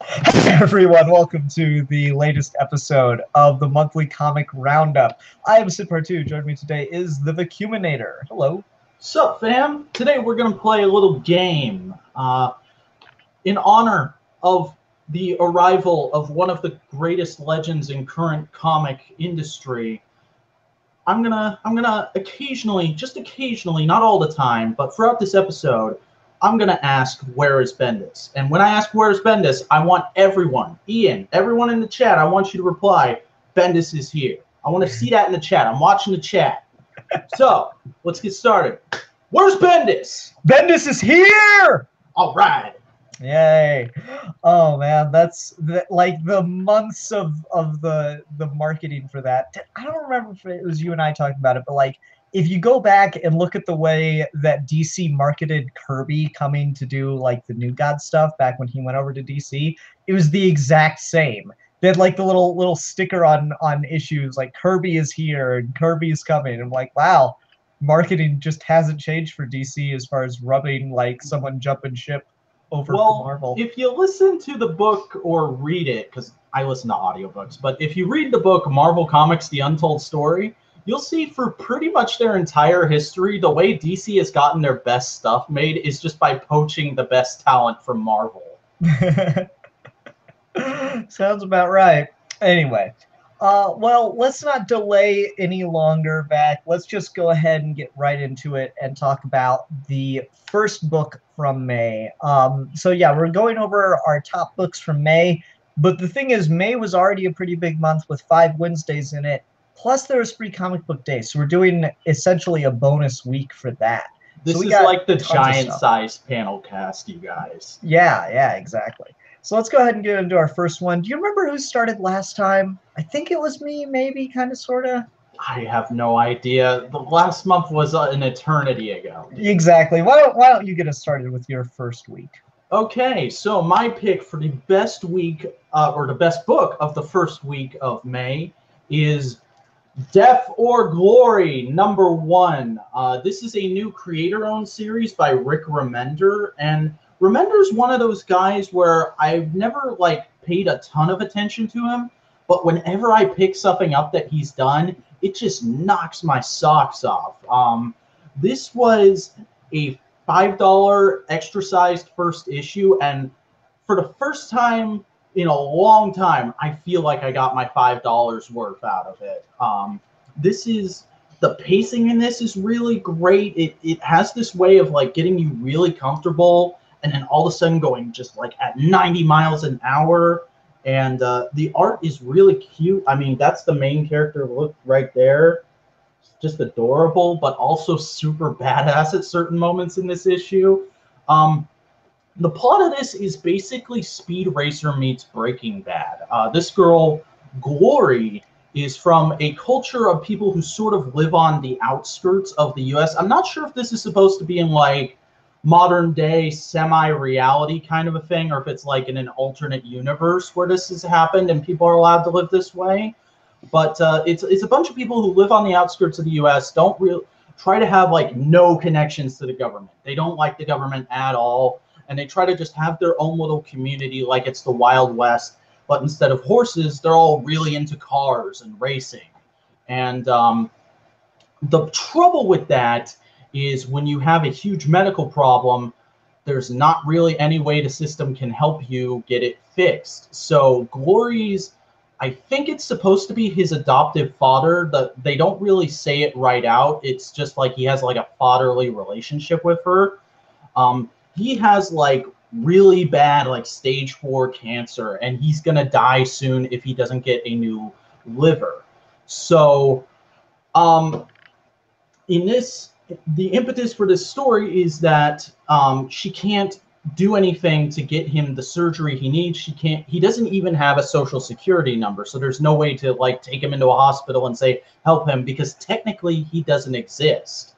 Hey everyone, welcome to the latest episode of the monthly comic roundup. I am Sid2. Joining me today is the Vacuminator. Hello. Sup, fam? Today we're going to play a little game in honor of the arrival of one of the greatest legends in current comic industry. I'm gonna occasionally, just occasionally, not all the time, but throughout this episode, I'm gonna ask, where is Bendis? And when I ask where is Bendis, I want everyone, Ian, everyone in the chat, I want you to reply, Bendis is here. I want to see that in the chat. I'm watching the chat. So let's get started. Where's Bendis? Bendis is here! All right. Yay. Oh man, that's like the months of the marketing for that. I don't remember if it was you and I talking about it, but like if you go back and look at the way that DC marketed Kirby coming to do like the New God stuff back when he went over to DC, it was the exact same. They had like the little sticker on issues like Kirby is here and Kirby is coming. I'm like, wow, marketing just hasn't changed for DC as far as rubbing like someone jumping ship over for Marvel. If you listen to the book or read it, because I listen to audiobooks, but if you read the book Marvel Comics The Untold Story, you'll see for pretty much their entire history, the way DC has gotten their best stuff made is just by poaching the best talent from Marvel. Sounds about right. Anyway, well, let's not delay any longer back. Let's just go ahead and get right into it and talk about the first book from May. So yeah, we're going over our top books from May, but the thing is, May was already a pretty big month with 5 Wednesdays in it, plus there was Free Comic Book Day, so we're doing essentially a bonus week for that. This is like the giant-sized panel cast, you guys. Yeah, exactly. So let's go ahead and get into our first one. Do you remember who started last time? I think it was me, maybe, kind of, sort of. I have no idea. The last month was an eternity ago. Exactly. Why don't you get us started with your first week? Okay, so my pick for the best week, or the best book of the first week of May is Death or Glory, #1. This is a new creator-owned series by Rick Remender, and Remender's one of those guys where I've never paid a ton of attention to him, but whenever I pick something up that he's done, it just knocks my socks off. This was a $5 extra-sized first issue, and for the first time in a long time, I feel like I got my $5 worth out of it. The pacing in this is really great. It has this way of getting you really comfortable and then all of a sudden going just at 90 miles an hour. And the art is really cute. I mean, that's the main character look right there. Just adorable, but also super badass at certain moments in this issue. The plot of this is basically Speed Racer meets Breaking Bad. This girl, Glory, is from a culture of people who sort of live on the outskirts of the U.S. I'm not sure if this is supposed to be in modern day semi-reality kind of a thing, or if it's in an alternate universe where this has happened and people are allowed to live this way. But it's a bunch of people who live on the outskirts of the U.S., don't really try to have no connections to the government. They don't like the government at all, and they try to just have their own little community like it's the Wild West. But instead of horses, they're all really into cars and racing. And the trouble with that is when you have a huge medical problem, there's not really any way the system can help you get it fixed. So Glory's, I think it's supposed to be his adoptive father. They don't really say it right out. It's just he has a fatherly relationship with her. He has really bad stage 4 cancer, and he's gonna die soon if he doesn't get a new liver. So in this, the impetus for this story is that she can't do anything to get him the surgery he needs. He doesn't even have a social security number, so there's no way to take him into a hospital and say help him, because technically he doesn't exist.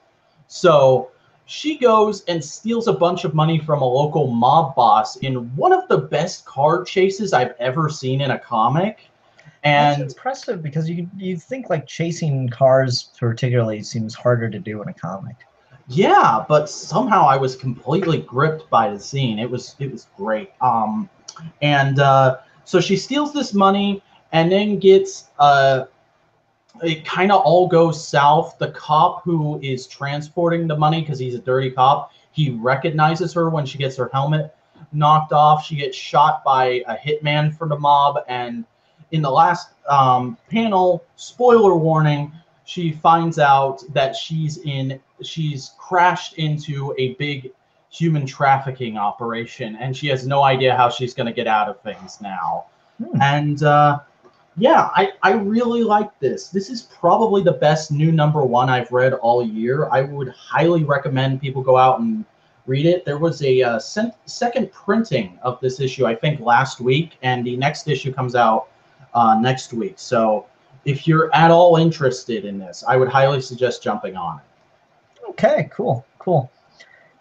So she goes and steals a bunch of money from a local mob boss in one of the best car chases I've ever seen in a comic. And that's impressive, because you think chasing cars particularly seems harder to do in a comic. Yeah, but somehow I was completely gripped by the scene. It was great. And so she steals this money and then gets it kind of all goes south. The cop who is transporting the money, because he's a dirty cop, he recognizes her when she gets her helmet knocked off. She gets shot by a hitman for the mob, and in the last panel, spoiler warning, she finds out that she's crashed into a big human trafficking operation, and she has no idea how she's going to get out of things now. And yeah, I really like this. This is probably the best new #1 I've read all year. I would highly recommend people go out and read it. There was a second printing of this issue, I think, last week, and the next issue comes out next week. So if you're at all interested in this, I would highly suggest jumping on it. Okay, cool.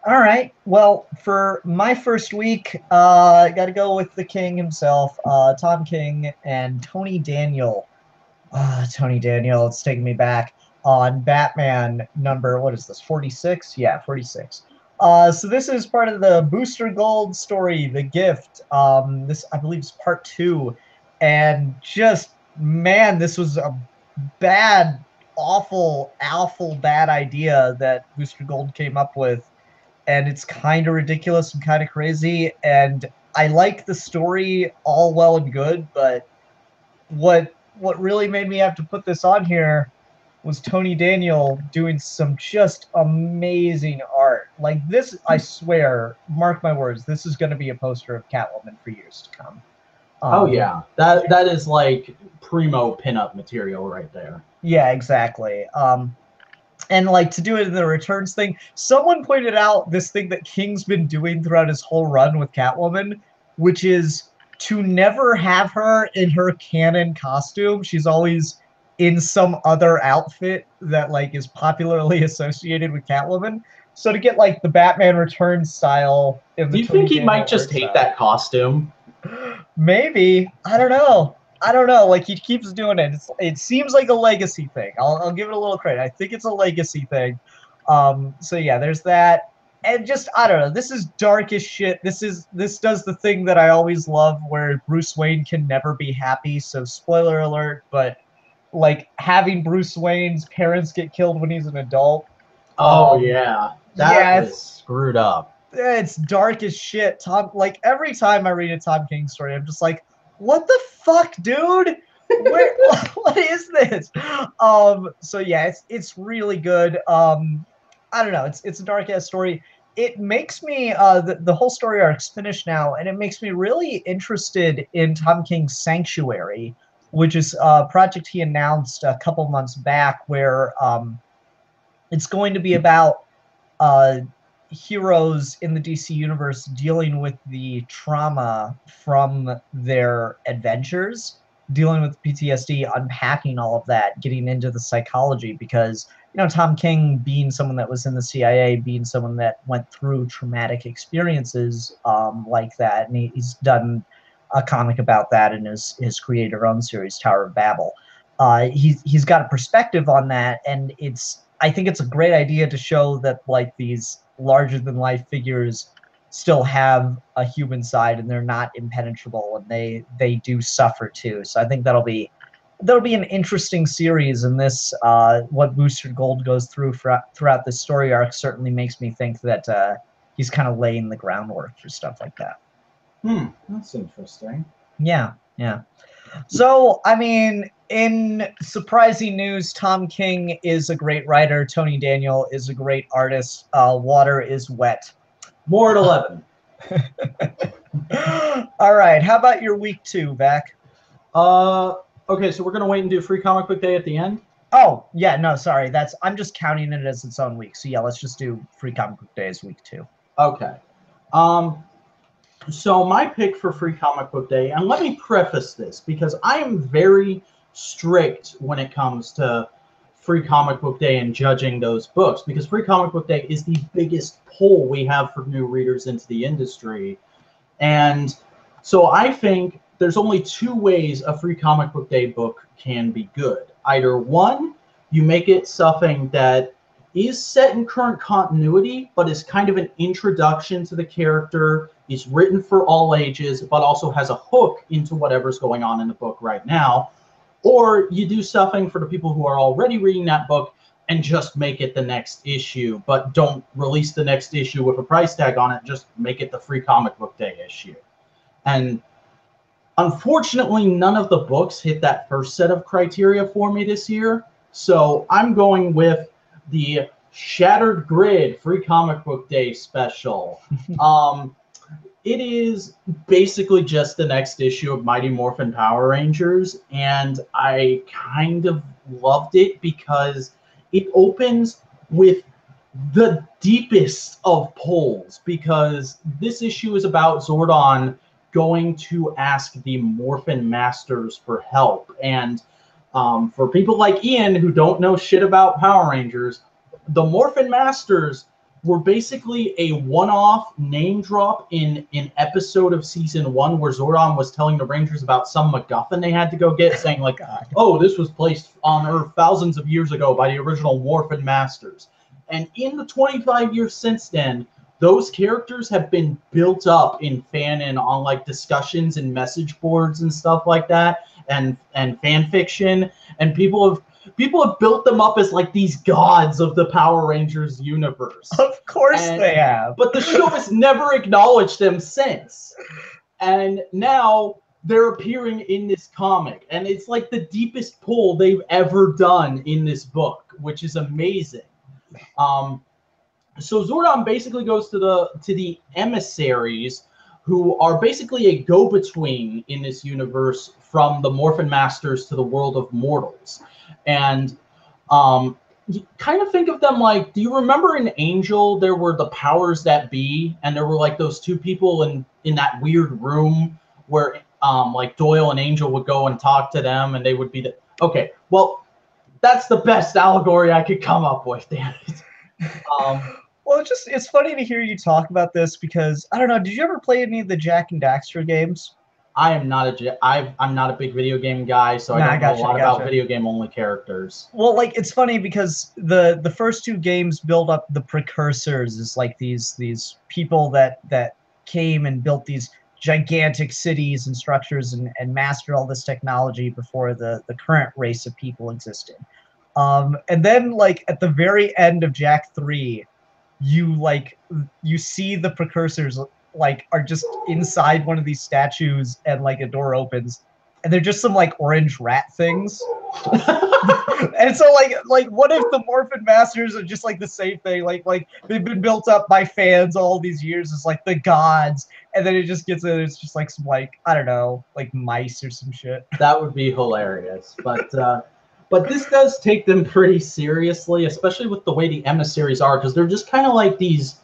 All right. Well, for my first week, I got to go with the king himself, Tom King and Tony Daniel. Tony Daniel, it's taking me back on Batman number, what is this, 46? Yeah, 46. So this is part of the Booster Gold story, The Gift. This, I believe, is part 2. And just, man, this was a bad, awful bad idea that Booster Gold came up with. And it's kind of ridiculous and kind of crazy. And I like the story all well and good, but what really made me have to put this on here was Tony Daniel doing some just amazing art. Like this, I swear, mark my words, this is going to be a poster of Catwoman for years to come. Oh yeah, that is like primo pinup material right there. Yeah, exactly. And like to do it in the returns thing, someone pointed out this thing that King's been doing throughout his whole run with Catwoman, which is to never have her in her canon costume. She's always in some other outfit that like is popularly associated with Catwoman. So to get like the Batman Returns style. Do you think he might just hate that costume? Maybe. I don't know. Like he keeps doing it. It seems like a legacy thing. I'll give it a little credit. I think it's a legacy thing. So yeah, there's that. And just I don't know. This is dark as shit. This does the thing that I always love, where Bruce Wayne can never be happy. So spoiler alert, but like having Bruce Wayne's parents get killed when he's an adult. Oh yeah, that is screwed up. It's dark as shit. Tom, like every time I read a Tom King story, I'm just like, what the fuck, dude? What is this? So yeah, it's really good. I don't know. It's a dark ass story. It makes me the whole story arc's finished now, and it makes me really interested in Tom King's Sanctuary, which is a project he announced a couple months back, where it's going to be about heroes in the DC universe dealing with the trauma from their adventures, dealing with PTSD, unpacking all of that, getting into the psychology, because Tom King, being someone that was in the CIA, being someone that went through traumatic experiences like that, and he's done a comic about that in his creator-owned series, Tower of Babel. He's got a perspective on that, and I think it's a great idea to show that like these larger-than-life figures still have a human side, and they're not impenetrable, and they do suffer too. So I think that'll be an interesting series, and this what Booster Gold goes through throughout this story arc certainly makes me think that he's kind of laying the groundwork for stuff like that. That's interesting. Yeah. So, I mean, in surprising news, Tom King is a great writer. Tony Daniel is a great artist. Water is wet. More at 11. All right. How about your week 2, Vac? Okay, so we're going to wait and do Free Comic Book Day at the end? Oh, yeah, no, sorry. I'm just counting it as its own week. So, yeah, let's just do Free Comic Book Day as week 2. Okay. So my pick for Free Comic Book Day, and let me preface this, because I am very strict when it comes to Free Comic Book Day and judging those books, because Free Comic Book Day is the biggest pull we have for new readers into the industry. And so I think there's only 2 ways a Free Comic Book Day book can be good. Either one, you make it something that is set in current continuity, but is kind of an introduction to the character, is written for all ages, but also has a hook into whatever's going on in the book right now. Or you do something for the people who are already reading that book and just make it the next issue, but don't release the next issue with a price tag on it, just make it the free comic book day issue. And unfortunately, none of the books hit that first set of criteria for me this year. So I'm going with the Shattered Grid Free Comic Book Day special. It is basically just the next issue of Mighty Morphin Power Rangers, and I kind of loved it because it opens with the deepest of pulls, because this issue is about Zordon going to ask the Morphin Masters for help. And for people like Ian who don't know shit about Power Rangers, the Morphin Masters were basically a one-off name drop in an episode of season 1 where Zordon was telling the Rangers about some MacGuffin they had to go get, saying like, oh, this was placed on Earth thousands of years ago by the original Morphin Masters. And in the 25 years since then, those characters have been built up in fanon on like discussions and message boards and stuff like that, and fan fiction, and people have built them up as like these gods of the Power Rangers universe. Of course they have. But the show has never acknowledged them since. And now they're appearing in this comic, and it's like the deepest pull they've ever done in this book, which is amazing. So Zordon basically goes to the emissaries, who are basically a go-between in this universe from the Morphin Masters to the world of mortals. And you kind of think of them like, do you remember in Angel there were the powers that be, and there were like those two people in that weird room where like Doyle and Angel would go and talk to them, and they would be the okay, well, that's the best allegory I could come up with, damn it. Well, it's funny to hear you talk about this because, I don't know, did you ever play any of the Jak and Daxter games? I'm not a big video game guy, so I don't know a lot about video game only characters. Well, like, it's funny because the first two games build up the precursors as like these people that came and built these gigantic cities and structures and mastered all this technology before the current race of people existed. And then like at the very end of Jak 3, you see the precursors like are just inside one of these statues, and like a door opens and they're just some like orange rat things. And so like what if the Morphin Masters are just like the same thing, like they've been built up by fans all these years as like the gods, and then it just gets in, it's just like some like, I don't know, like mice or some shit. That would be hilarious. But this does take them pretty seriously, especially with the way the emissaries are, because they're just kind of like these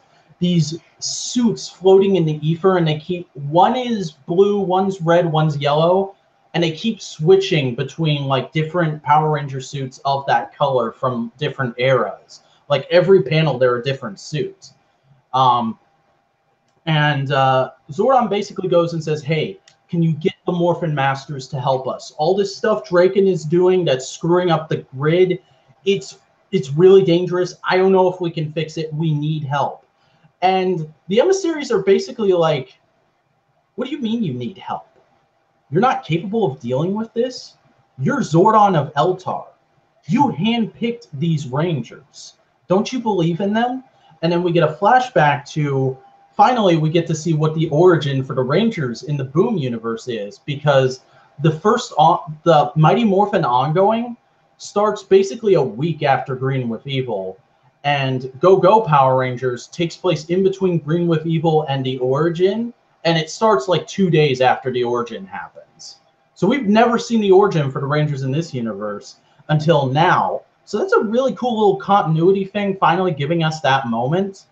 suits floating in the ether, and they keep, one is blue, one's red, one's yellow, and they keep switching between like different Power Ranger suits of that color from different eras. Like every panel, there are different suits. And Zordon basically goes and says, hey, can you get the Morphin Masters to help us? All this stuff Draken is doing that's screwing up the grid, it's really dangerous. I don't know if we can fix it. We need help. And the emissaries are basically like, what do you mean you need help? You're not capable of dealing with this? You're Zordon of Eltar. You handpicked these Rangers. Don't you believe in them? And then we get a flashback to, finally, we get to see what the origin for the Rangers in the Boom universe is, because the Mighty Morphin ongoing starts basically a week after Green with Evil, and Go Power Rangers takes place in between Green with Evil and the origin, and it starts like 2 days after the origin happens. So we've never seen the origin for the Rangers in this universe until now. So that's a really cool little continuity thing, finally giving us that moment.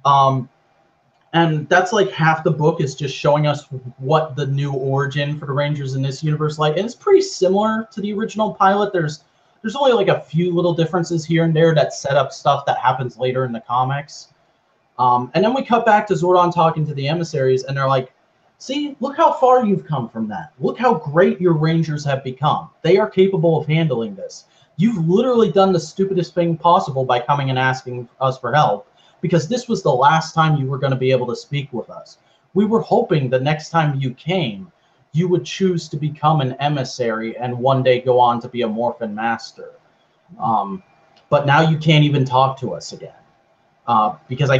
And that's like half the book is just showing us what the new origin for the Rangers in this universe like. And it's pretty similar to the original pilot. There's only like a few little differences here and there that set up stuff that happens later in the comics. And then we cut back to Zordon talking to the emissaries, and they're like, see, look how far you've come from that. Look how great your Rangers have become. They are capable of handling this. you've literally done the stupidest thing possible by coming and asking us for help, because this was the last time you were going to be able to speak with us. We were hoping the next time you came, you would choose to become an emissary and one day go on to be a Morphin Master. But now you can't even talk to us again. Because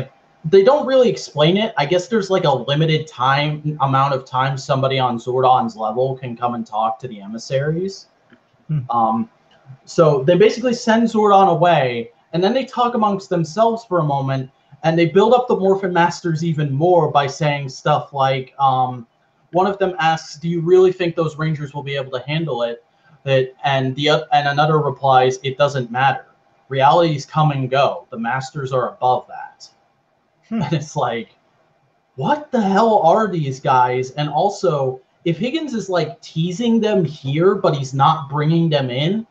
they don't really explain it. I guess there's like a limited amount of time somebody on Zordon's level can come and talk to the emissaries. So they basically send Zordon away, and then they talk amongst themselves for a moment, and they build up the Morphin Masters even more by saying stuff like, one of them asks, "Do you really think those Rangers will be able to handle it?" And another replies, "It doesn't matter. Realities come and go. The Masters are above that." And it's like, what the hell are these guys? And also, if Higgins is like teasing them here, but he's not bringing them in,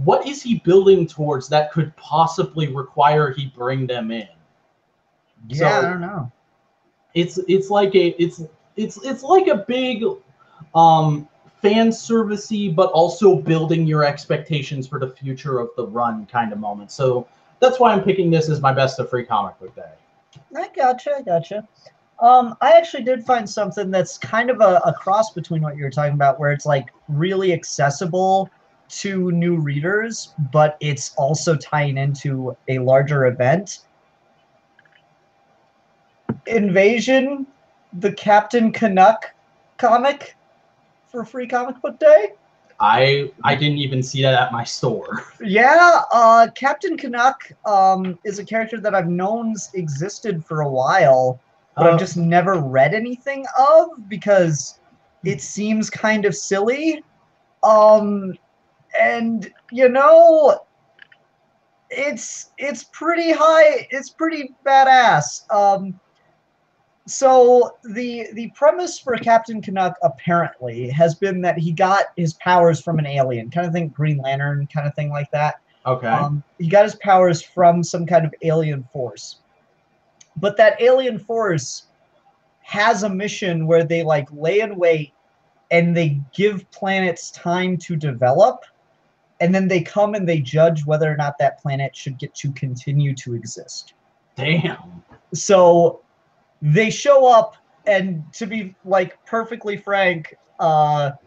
what is he building towards that could possibly require he bring them in? Yeah, So, I don't know. It's like a big fan servicey, but also building your expectations for the future of the run kind of moment. So that's why I'm picking this as my best of Free Comic Book Day. I gotcha. I actually did find something that's kind of a cross between what you were talking about, where it's like really accessible to new readers, but it's also tying into a larger event. Invasion, the Captain Canuck comic for Free Comic Book Day. I didn't even see that at my store. Yeah, Captain Canuck is a character that I've known existed for a while, but I've just never read anything of because it seems kind of silly. And you know, it's pretty high, it's pretty badass. So the premise for Captain Canuck apparently has been that he got his powers from an alien, kind of think Green Lantern, kind of thing like that. Okay. He got his powers from some kind of alien force, but that alien force has a mission where they like lay in wait and they give planets time to develop, and then they come and they judge whether or not that planet should get to continue to exist. Damn. So they show up, and to be like perfectly frank, Donald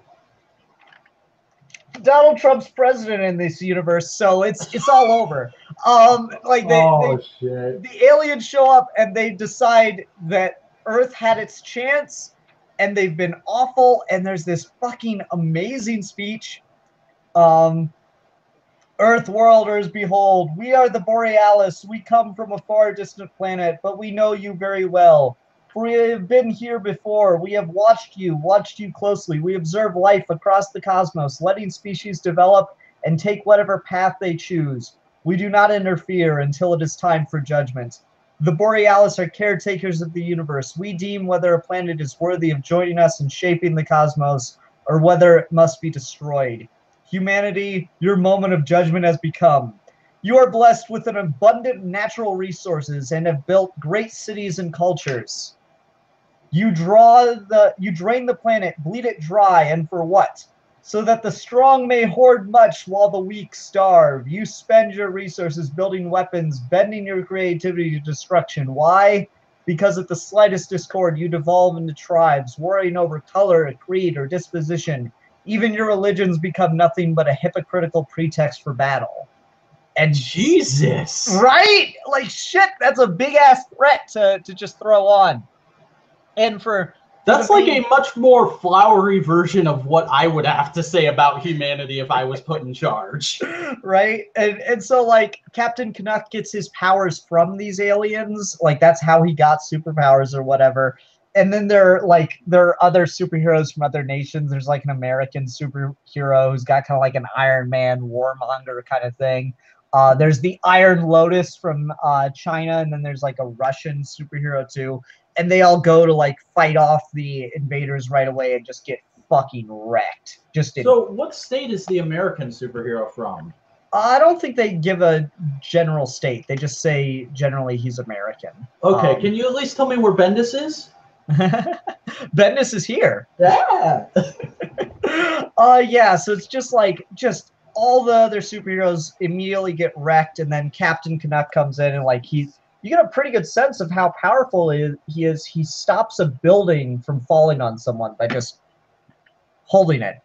Trump's president in this universe, so it's all over. Like shit. the aliens show up and they decide that Earth had its chance, and they've been awful. And there's this fucking amazing speech. Earth worlders, behold, we are the Borealis. We come from a far distant planet, but we know you very well. For we have been here before. We have watched you closely. We observe life across the cosmos, letting species develop and take whatever path they choose. We do not interfere until it is time for judgment. The Borealis are caretakers of the universe. We deem whether a planet is worthy of joining us in shaping the cosmos, or whether it must be destroyed. Humanity, your moment of judgment has become. You are blessed with an abundant natural resources and have built great cities and cultures. You drain the planet, bleed it dry, and for what? So that the strong may hoard much while the weak starve. You spend your resources building weapons, bending your creativity to destruction. Why? Because at the slightest discord, you devolve into tribes, worrying over color, creed, or disposition. Even your religions become nothing but a hypocritical pretext for battle. And Jesus. Right? Like, shit, that's a big-ass threat to just throw on. And that's like a much more flowery version of what I would have to say about humanity if I was put in charge. Right? And so, like, Captain Canuck gets his powers from these aliens. Like, that's how he got superpowers or whatever. And then there are other superheroes from other nations. There's like an American superhero who's got kind of like an Iron Man warmonger kind of thing. There's the Iron Lotus from China, and then there's like a Russian superhero too. And they all go to like fight off the invaders right away and just get fucking wrecked. So what state is the American superhero from? I don't think they give a general state. They just say generally he's American. Okay, can you at least tell me where Bendis is? Bendis is here. Yeah. Yeah, so it's just all the other superheroes immediately get wrecked, and then Captain Canuck comes in and like you get a pretty good sense of how powerful he is. He stops a building from falling on someone by just holding it.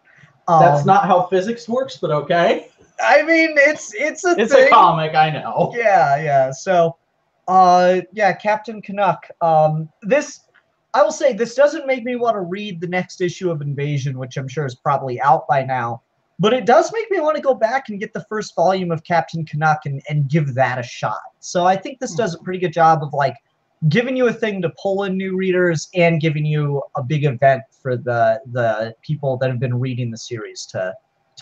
That's not how physics works, but okay. I mean, it's It's thing. a comic, I know. Yeah. So, yeah, Captain Canuck. This, I will say, this doesn't make me want to read the next issue of Invasion, which I'm sure is probably out by now. But it does make me want to go back and get the first volume of Captain Canuck and give that a shot. So I think this does a pretty good job of like giving you a thing to pull in new readers and giving you a big event for the people that have been reading the series to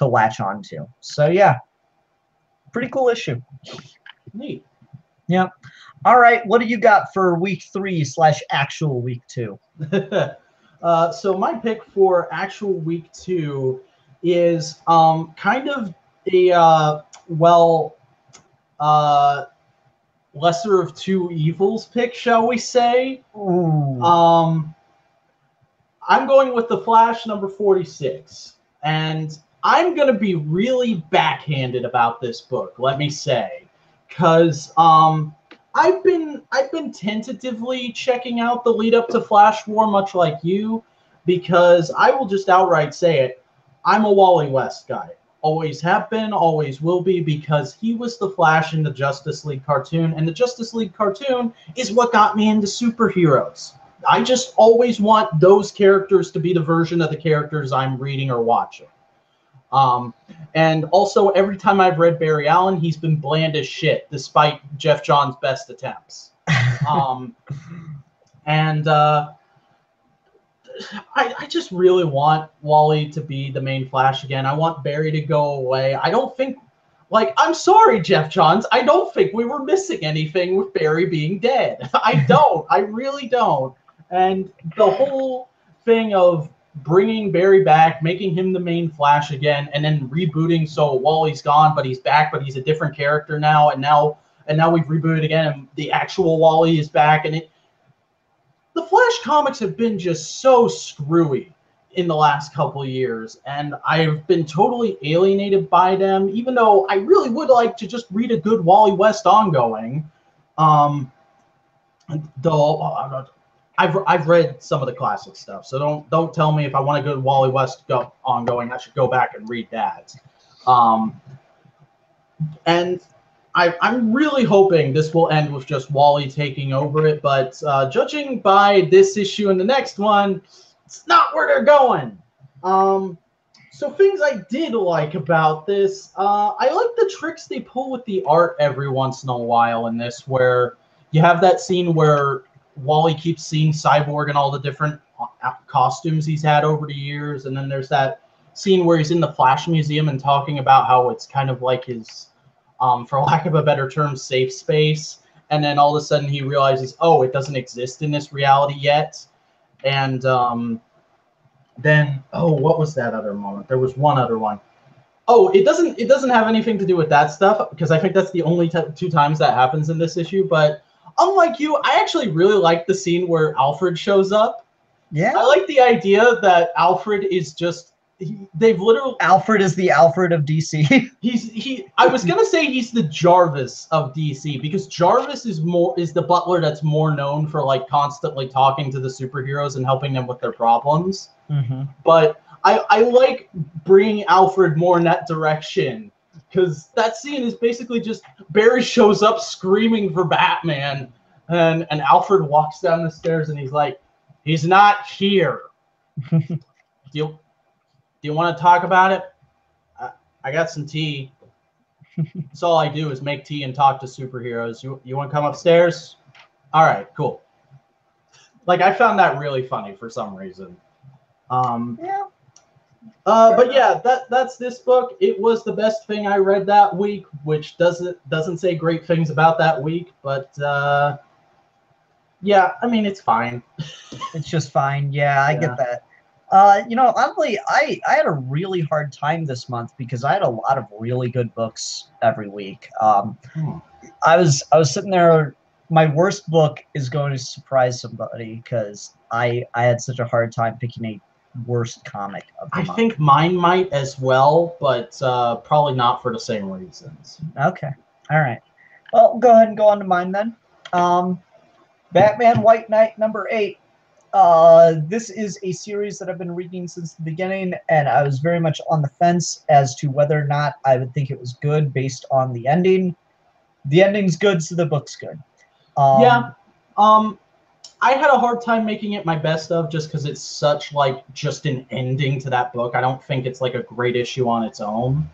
latch onto. So yeah, pretty cool issue. Neat. Yeah. All right. What do you got for week 3 / actual week 2? So my pick for actual week 2 is kind of a lesser of two evils pick, shall we say? Ooh. I'm going with the Flash number 46, and I'm gonna be really backhanded about this book. Let me say, because I've been tentatively checking out the lead up to Flash War, much like you, because I will just outright say it. I'm a Wally West guy. Always have been, always will be, because he was the Flash in the Justice League cartoon, and the Justice League cartoon is what got me into superheroes. I just always want those characters to be the version of the characters I'm reading or watching. And also, every time I've read Barry Allen, he's been bland as shit, despite Jeff Johns' best attempts. I just really want Wally to be the main Flash again. I want Barry to go away. I don't think, I'm sorry, Jeff Johns, I don't think we were missing anything with Barry being dead. I don't. I really don't. And the whole thing of bringing Barry back, making him the main Flash again, and then rebooting so Wally's gone, but he's back, but he's a different character now, and now we've rebooted again, and the actual Wally is back, and the Flash comics have been just so screwy in the last couple of years, and I've been totally alienated by them, even though I really would like to just read a good Wally West ongoing. Though I've read some of the classic stuff, so don't tell me if I want a good Wally West ongoing, I should go back and read that. And I'm really hoping this will end with just Wally taking over it, but judging by this issue and the next one, it's not where they're going. So things I did like about this, I like the tricks they pull with the art every once in a while in this, where you have that scene where Wally keeps seeing Cyborg and all the different costumes he's had over the years, and then there's that scene where he's in the Flash Museum and talking about how it's kind of like his, for lack of a better term, safe space, and then all of a sudden he realizes, oh, it doesn't exist in this reality yet, and then, oh, what was that other moment? There was one other one. Oh, it doesn't have anything to do with that stuff, because I think that's the only 2 times that happens in this issue, but unlike you, I actually really like the scene where Alfred shows up. Yeah. I like the idea that Alfred is just, they've literally... Alfred is the Alfred of DC. I was going to say he's the Jarvis of DC, because Jarvis is the butler that's more known for constantly talking to the superheroes and helping them with their problems. Mm-hmm. But I like bringing Alfred more in that direction, because that scene is basically just Barry shows up screaming for Batman, and Alfred walks down the stairs and he's like, he's not here. Do you want to talk about it? I got some tea. That's all I do is make tea and talk to superheroes. You want to come upstairs? All right, cool. I found that really funny for some reason. Yeah. But yeah, that's this book. It was the best thing I read that week, which doesn't say great things about that week, but yeah, I mean, it's fine. It's just fine. Yeah, I get that. Oddly, I had a really hard time this month because I had a lot of really good books every week. I was sitting there. My worst book is going to surprise somebody because I had such a hard time picking worst comic of the I month. think mine might as well, but probably not for the same reasons. Okay. All right. Well, go ahead and go on to mine then. Batman White Knight #8. This is a series that I've been reading since the beginning, and I was very much on the fence as to whether or not I would think it was good based on the ending. The ending's good, so the book's good. Yeah. I had a hard time making it my best of just because it's such like just an ending to that book. I don't think it's like a great issue on its own.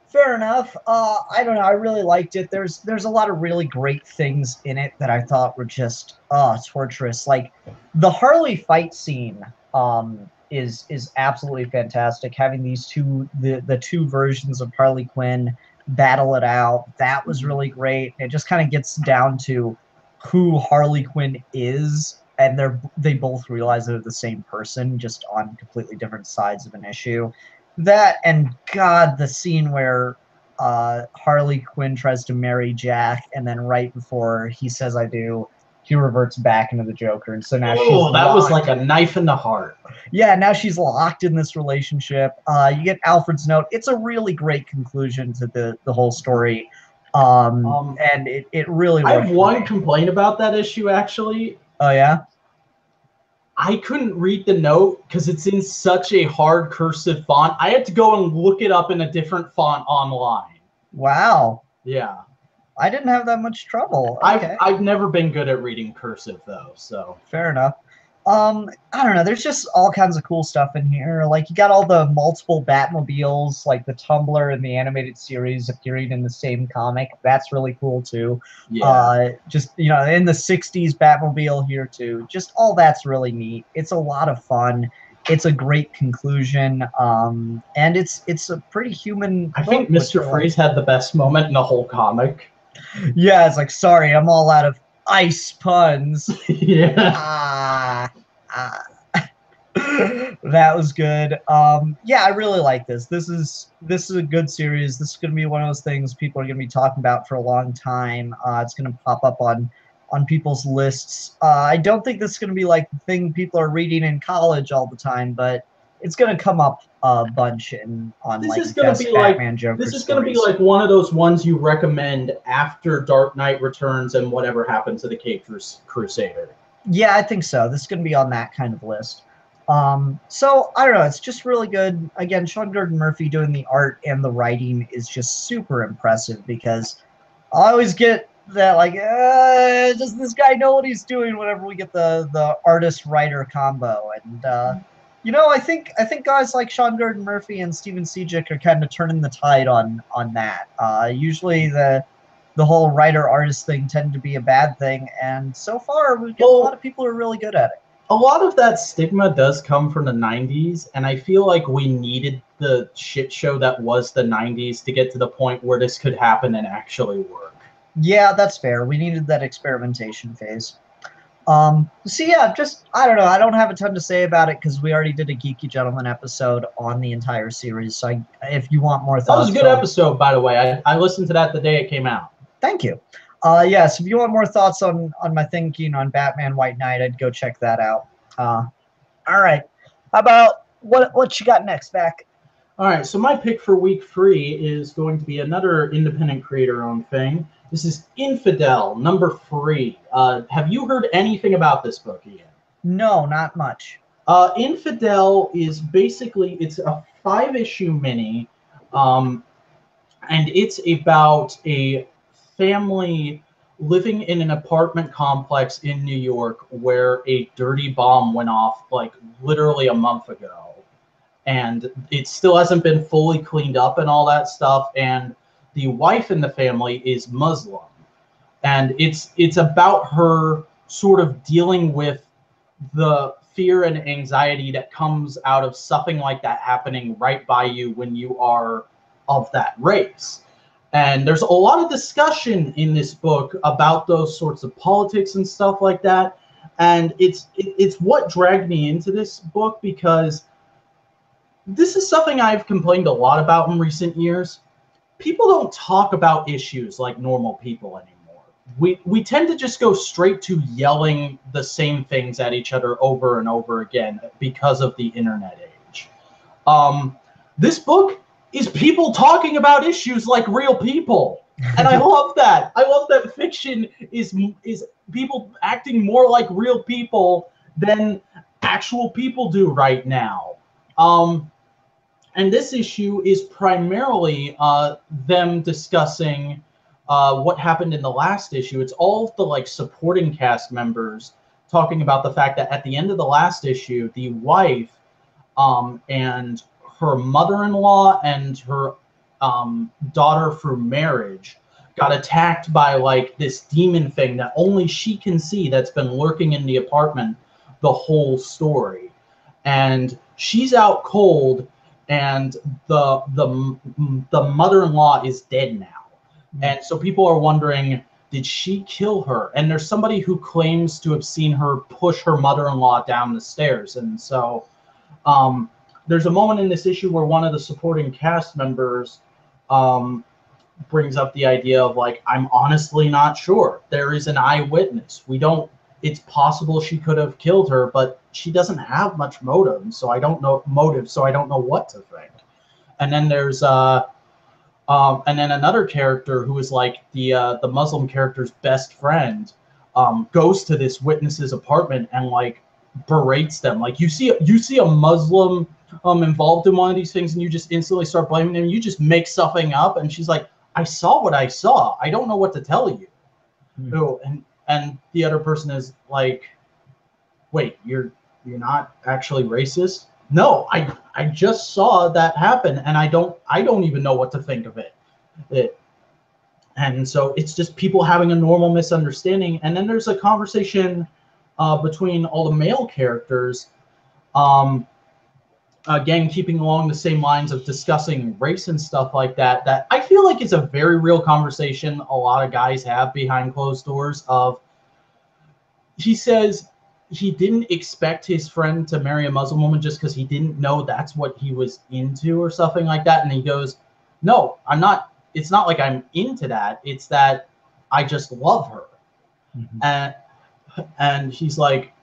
Fair enough. I don't know. I really liked it. There's a lot of really great things in it that I thought were just torturous. Like the Harley fight scene is absolutely fantastic. Having these the two versions of Harley Quinn battle it out, that was really great. It just kind of gets down to who Harley Quinn is, and they both realize they're the same person, just on completely different sides of an issue. That, and God, the scene where Harley Quinn tries to marry Jack, and then right before he says "I do," he reverts back into the Joker, and so now she's Oh, that was like locked. a knife in the heart. Yeah, now she's locked in this relationship. You get Alfred's note. It's a really great conclusion to the whole story, and it really I worked have for one me. complaint about that issue actually. Oh yeah. I couldn't read the note because it's in such a hard cursive font. I had to go and look it up in a different font online. Wow. Yeah. I didn't have that much trouble. Okay. I've never been good at reading cursive though, so Fair enough. I don't know. There's just all kinds of cool stuff in here. Like you got all the multiple Batmobiles, like the Tumblr and the animated series appearing in the same comic. That's really cool too. yeah. Just in the '60s Batmobile here too. Just all that's really neat. It's a lot of fun. It's a great conclusion, and it's a pretty human I book, think which Mr. I like. Freeze had the best moment in the whole comic. Yeah, it's like sorry, I'm all out of ice puns. yeah. Ah, ah. That was good. Yeah, I really like this. This is a good series. This is going to be one of those things people are going to be talking about for a long time. It's going to pop up on people's lists. I don't think this is going to be like the thing people are reading in college all the time, but it's going to come up a bunch on This like is gonna best be like Batman Joker this is gonna be stories. like one of those ones you recommend after Dark Knight Returns and whatever happened to the Caped Crusader. Yeah, I think so. This is going to be on that kind of list. So I don't know. It's just really good. Again, Sean Gordon Murphy doing the art and the writing is just super impressive because I always get that like, does this guy know what he's doing? Whenever we get the artist writer combo, and I think guys like Sean Gordon Murphy and Steven Sejic are kind of turning the tide on that. Usually the whole writer artist thing tended to be a bad thing, and so far we get a lot Well, of people who are really good at it. a lot of that stigma does come from the 90s, and I feel like we needed the shit show that was the 90s to get to the point where this could happen and actually work. Yeah, that's fair. We needed that experimentation phase. So yeah, just I don't know. I don't have a ton to say about it because we already did a Geeky Gentleman episode on the entire series. So if you want more That was a thoughts, good episode, by the way. I listened to that the day it came out. thank you. Yes, if you want more thoughts on my thinking on Batman White Knight, I'd go check that out. All right. How about what you got next, Back? All right, so my pick for week 3 is going to be another independent creator-owned thing. This is Infidel, #3. Have you heard anything about this book, Ian? No, not much. Infidel is basically, it's a 5-issue mini, and it's about a family living in an apartment complex in New York where a dirty bomb went off like literally a month ago. And it still hasn't been fully cleaned up and all that stuff. And the wife in the family is Muslim. And it's about her sort of dealing with the fear and anxiety that comes out of something like that happening right by you when you are of that race. And there's a lot of discussion in this book about those sorts of politics and stuff like that. And it's what dragged me into this book because this is something I've complained a lot about in recent years. People don't talk about issues like normal people anymore. we tend to just go straight to yelling the same things at each other over and over again because of the internet age. This book is people talking about issues like real people, and I love that. I love that fiction is people acting more like real people than actual people do right now. And this issue is primarily them discussing what happened in the last issue. It's all of the like supporting cast members talking about the fact that at the end of the last issue, the wife and her mother-in-law and her daughter through marriage got attacked by like this demon thing that only she can see, that's been lurking in the apartment the whole story. And she's out cold, and the mother-in-law is dead now. And so people are wondering, did she kill her? And there's somebody who claims to have seen her push her mother-in-law down the stairs. And so there's a moment in this issue where one of the supporting cast members brings up the idea of like, I'm honestly not sure. There is an eyewitness. It's possible she could have killed her, but she doesn't have much motive, so I don't know what to think. And then there's and then another character who is like the Muslim character's best friend goes to this witness's apartment and like berates them. Like you see a Muslim involved in one of these things, and you just instantly start blaming them. You just make something up, and she's like, I saw what I saw. I don't know what to tell you. So, and the other person is like, wait, you're not actually racist? No, I just saw that happen, and I don't even know what to think of it. And so it's just people having a normal misunderstanding. And then there's a conversation between all the male characters, again, keeping along the same lines of discussing race and stuff like that, that I feel like is a very real conversation a lot of guys have behind closed doors. He says he didn't expect his friend to marry a Muslim woman just because he didn't know that's what he was into or something like that. And he goes, no, I'm not. It's not like I'm into that. It's that I just love her. And he's like,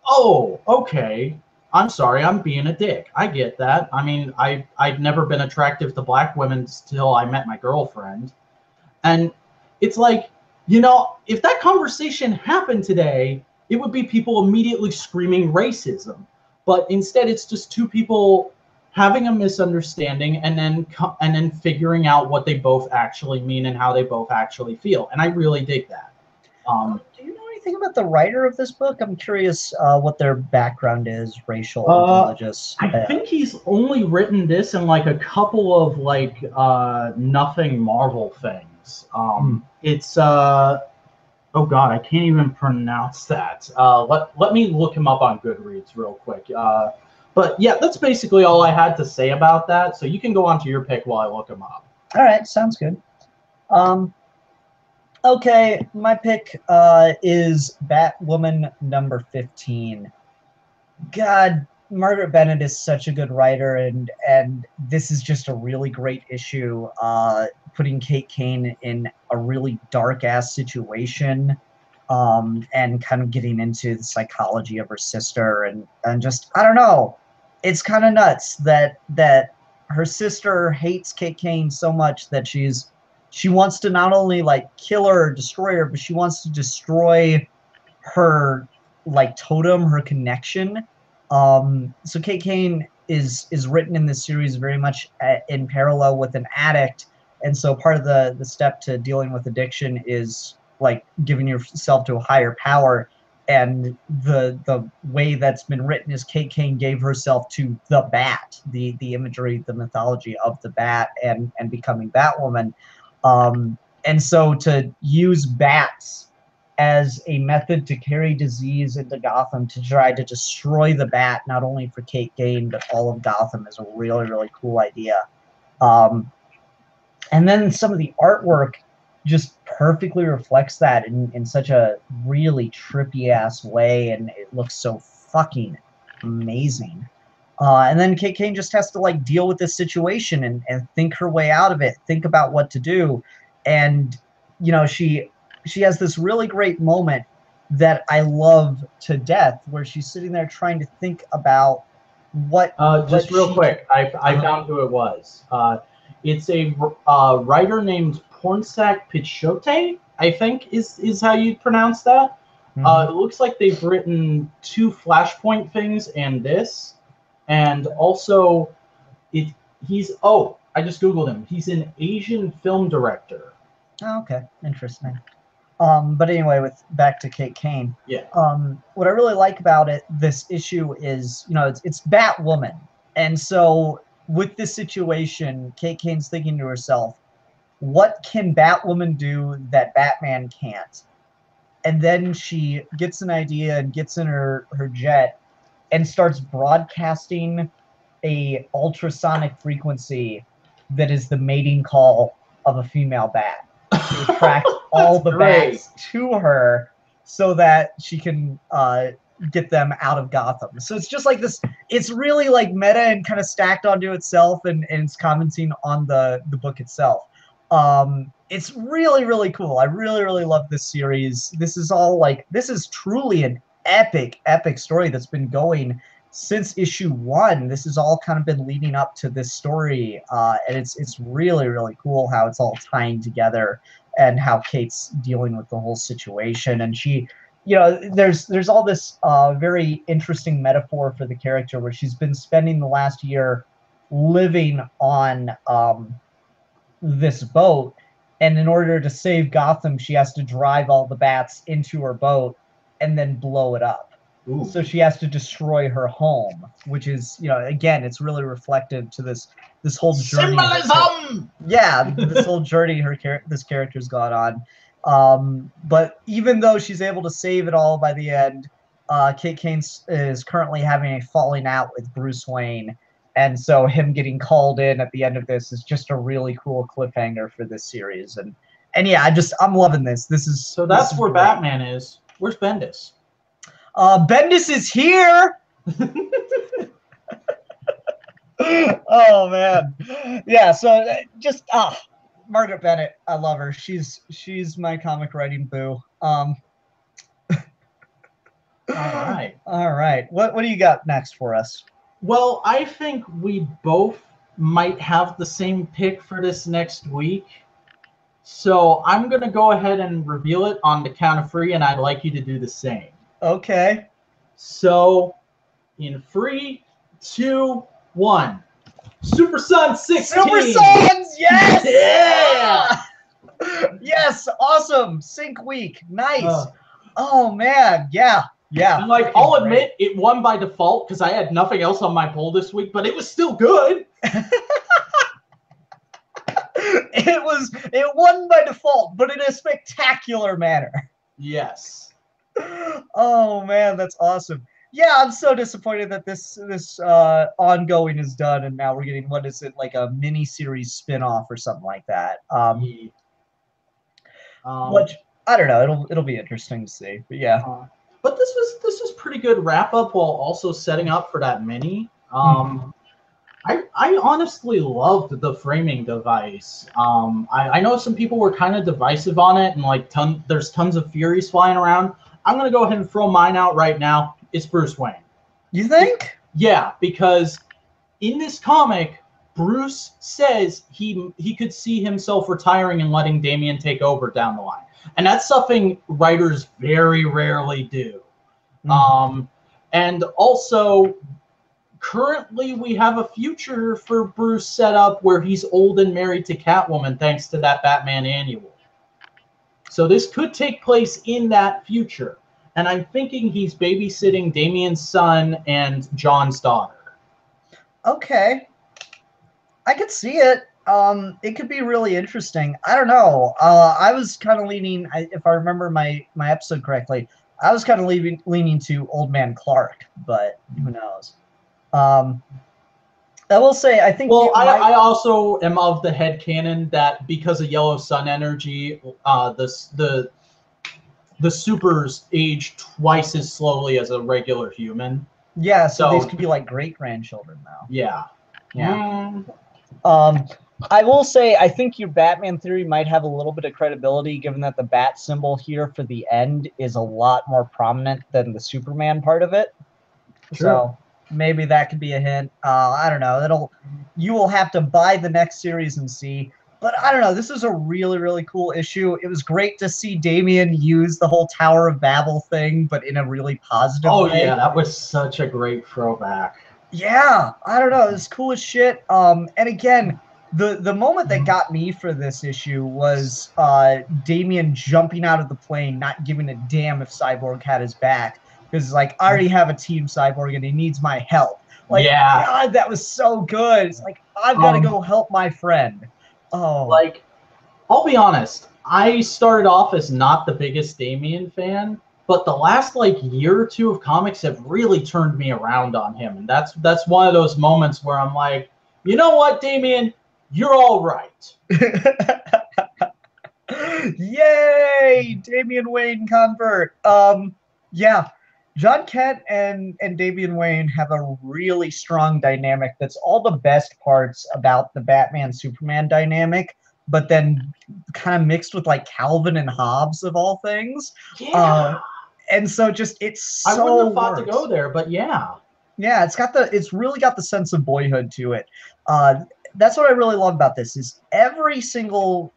oh, okay. I'm sorry, I'm being a dick. I get that. I mean, I'd never been attractive to black women until I met my girlfriend. And it's like, if that conversation happened today, it would be people immediately screaming racism. But instead, it's just two people having a misunderstanding and then figuring out what they both actually mean and how they both actually feel. And I really dig that. Do you know anything about the writer of this book? I'm curious what their background is, racial, religious. I think he's only written this and like a couple of like nothing Marvel things. It's oh god, I can't even pronounce that. Let me look him up on Goodreads real quick. But yeah, that's basically all I had to say about that. So you can go on to your pick while I look him up. All right, sounds good. Okay, my pick is Batwoman number 15. God, Margaret Bennett is such a good writer, and this is just a really great issue, putting Kate Kane in a really dark-ass situation, and kind of getting into the psychology of her sister, and just, I don't know, it's kind of nuts that her sister hates Kate Kane so much that she wants to not only like kill her or destroy her, but she wants to destroy her like totem, her connection. So Kate Kane is written in this series very much in parallel with an addict, and so part of the step to dealing with addiction is like giving yourself to a higher power. And the way that's been written is Kate Kane gave herself to the bat, the imagery, the mythology of the bat, and becoming Batwoman. And so to use bats as a method to carry disease into Gotham, to try to destroy the bat, not only for Kate Kane, but all of Gotham, is a really, really cool idea. And then some of the artwork just perfectly reflects that in such a really trippy-ass way, and it looks so fucking amazing. And then Kate Kane just has to like deal with this situation and think her way out of it, think about what to do. And, she she has this really great moment that I love to death, where she's sitting there trying to think about Just what real she can. quick, I found who it was. It's a writer named Pornsak Pichote, I think is how you pronounce that. It looks like they've written 2 Flashpoint things and this, and also he's I just googled him. He's an Asian film director. Oh, okay, interesting. But anyway, with back to Kate Kane. Yeah. What I really like about this issue is, it's Batwoman, and so with this situation, Kate Kane's thinking to herself, what can Batwoman do that Batman can't? And then she gets an idea and gets in her jet and starts broadcasting a ultrasonic frequency that is the mating call of a female bat to attract all the bats to her so that she can get them out of Gotham. So it's just like this. It's really like meta and kind of stacked onto itself, and it's commenting on the book itself. It's really, really cool. I really, really love this series. This is truly an epic story that's been going since issue 1. This has all kind of been leading up to this story, and it's really, really cool how it's all tying together and how Kate's dealing with the whole situation. And she, there's all this very interesting metaphor for the character where she's been spending the last year living on this boat, and in order to save Gotham, she has to drive all the bats into her boat and then blow it up. Ooh. So she has to destroy her home, which is, again, it's really reflective to this whole journey. Symbolism! This whole journey this character's gone on. But even though she's able to save it all by the end, Kate Kane is currently having a falling out with Bruce Wayne. And so him getting called in at the end of this is just a really cool cliffhanger for this series. And yeah, I'm loving this. So that's where great. Batman is. Where's Bendis? Bendis is here. Oh man, yeah. So just Margaret Bennett, I love her. She's my comic writing boo. All right. What do you got next for us? Well, I think we both might have the same pick for this next week. So I'm going to go ahead and reveal it on the count of 3, and I'd like you to do the same. Okay. So in 3, 2, 1. Super Sons 16! Super Sons! Yes! Yeah! Yes! Awesome! Sync week. Nice. Oh, man. Yeah. Yeah. And I'll admit, it won by default because I had nothing else on my poll this week, but it was still good. It won by default, but in a spectacular manner. Yes. Oh man, that's awesome. Yeah, I'm so disappointed that this ongoing is done, and now we're getting, what is it, like a mini series spin-off or something like that. Which I don't know. It'll be interesting to see. But yeah. But this was pretty good wrap up while also setting up for that mini. I honestly loved the framing device. I know some people were kind of divisive on it, and there's tons of Furies flying around. I'm gonna go ahead and throw mine out right now. It's Bruce Wayne. You think? Yeah, because in this comic, Bruce says he could see himself retiring and letting Damian take over down the line. And that's something writers very rarely do. And also, currently we have a future for Bruce set up where he's old and married to Catwoman thanks to that Batman annual. So this could take place in that future. And I'm thinking he's babysitting Damian's son and John's daughter. Okay. I could see it. It could be really interesting. I don't know. I was kind of leaning, if I remember my episode correctly, I was kind of leaning to Old Man Clark, but who knows? I will say, I think. Well, I also am of the headcanon that because of Yellow Sun energy, the supers age twice as slowly as a regular human. Yeah, so these could be like great grandchildren now. Yeah. Yeah. I will say, I think your Batman theory might have a little bit of credibility, given that the bat symbol here for the end is a lot more prominent than the Superman part of it. True. So maybe that could be a hint. I don't know. You will have to buy the next series and see. But I don't know. This is a really, really cool issue. It was great to see Damian use the whole Tower of Babel thing, but in a really positive Oh way. yeah, that was such a great throwback. Yeah, I don't know. It's cool as shit. And again, the moment that got me for this issue was Damien jumping out of the plane, not giving a damn if Cyborg had his back, because like I already have a team Cyborg and he needs my help. Like, Yeah. God, that was so good. It's like I've got to Um, go help my friend. Oh, like I'll be honest, I started off as not the biggest Damien fan, but the last like year or two of comics have really turned me around on him, and that's one of those moments where I'm like, you know what, Damien, you're all right. yay, Damian Wayne convert. Yeah, John Kent and Damian Wayne have a really strong dynamic. That's all the best parts about the Batman Superman dynamic, but then kind of mixed with like Calvin and Hobbes of all things. Yeah, And so just it I wouldn't so have thought to go works. there, but yeah, Yeah, it's really got the sense of boyhood to it. That's what I really love about this is every single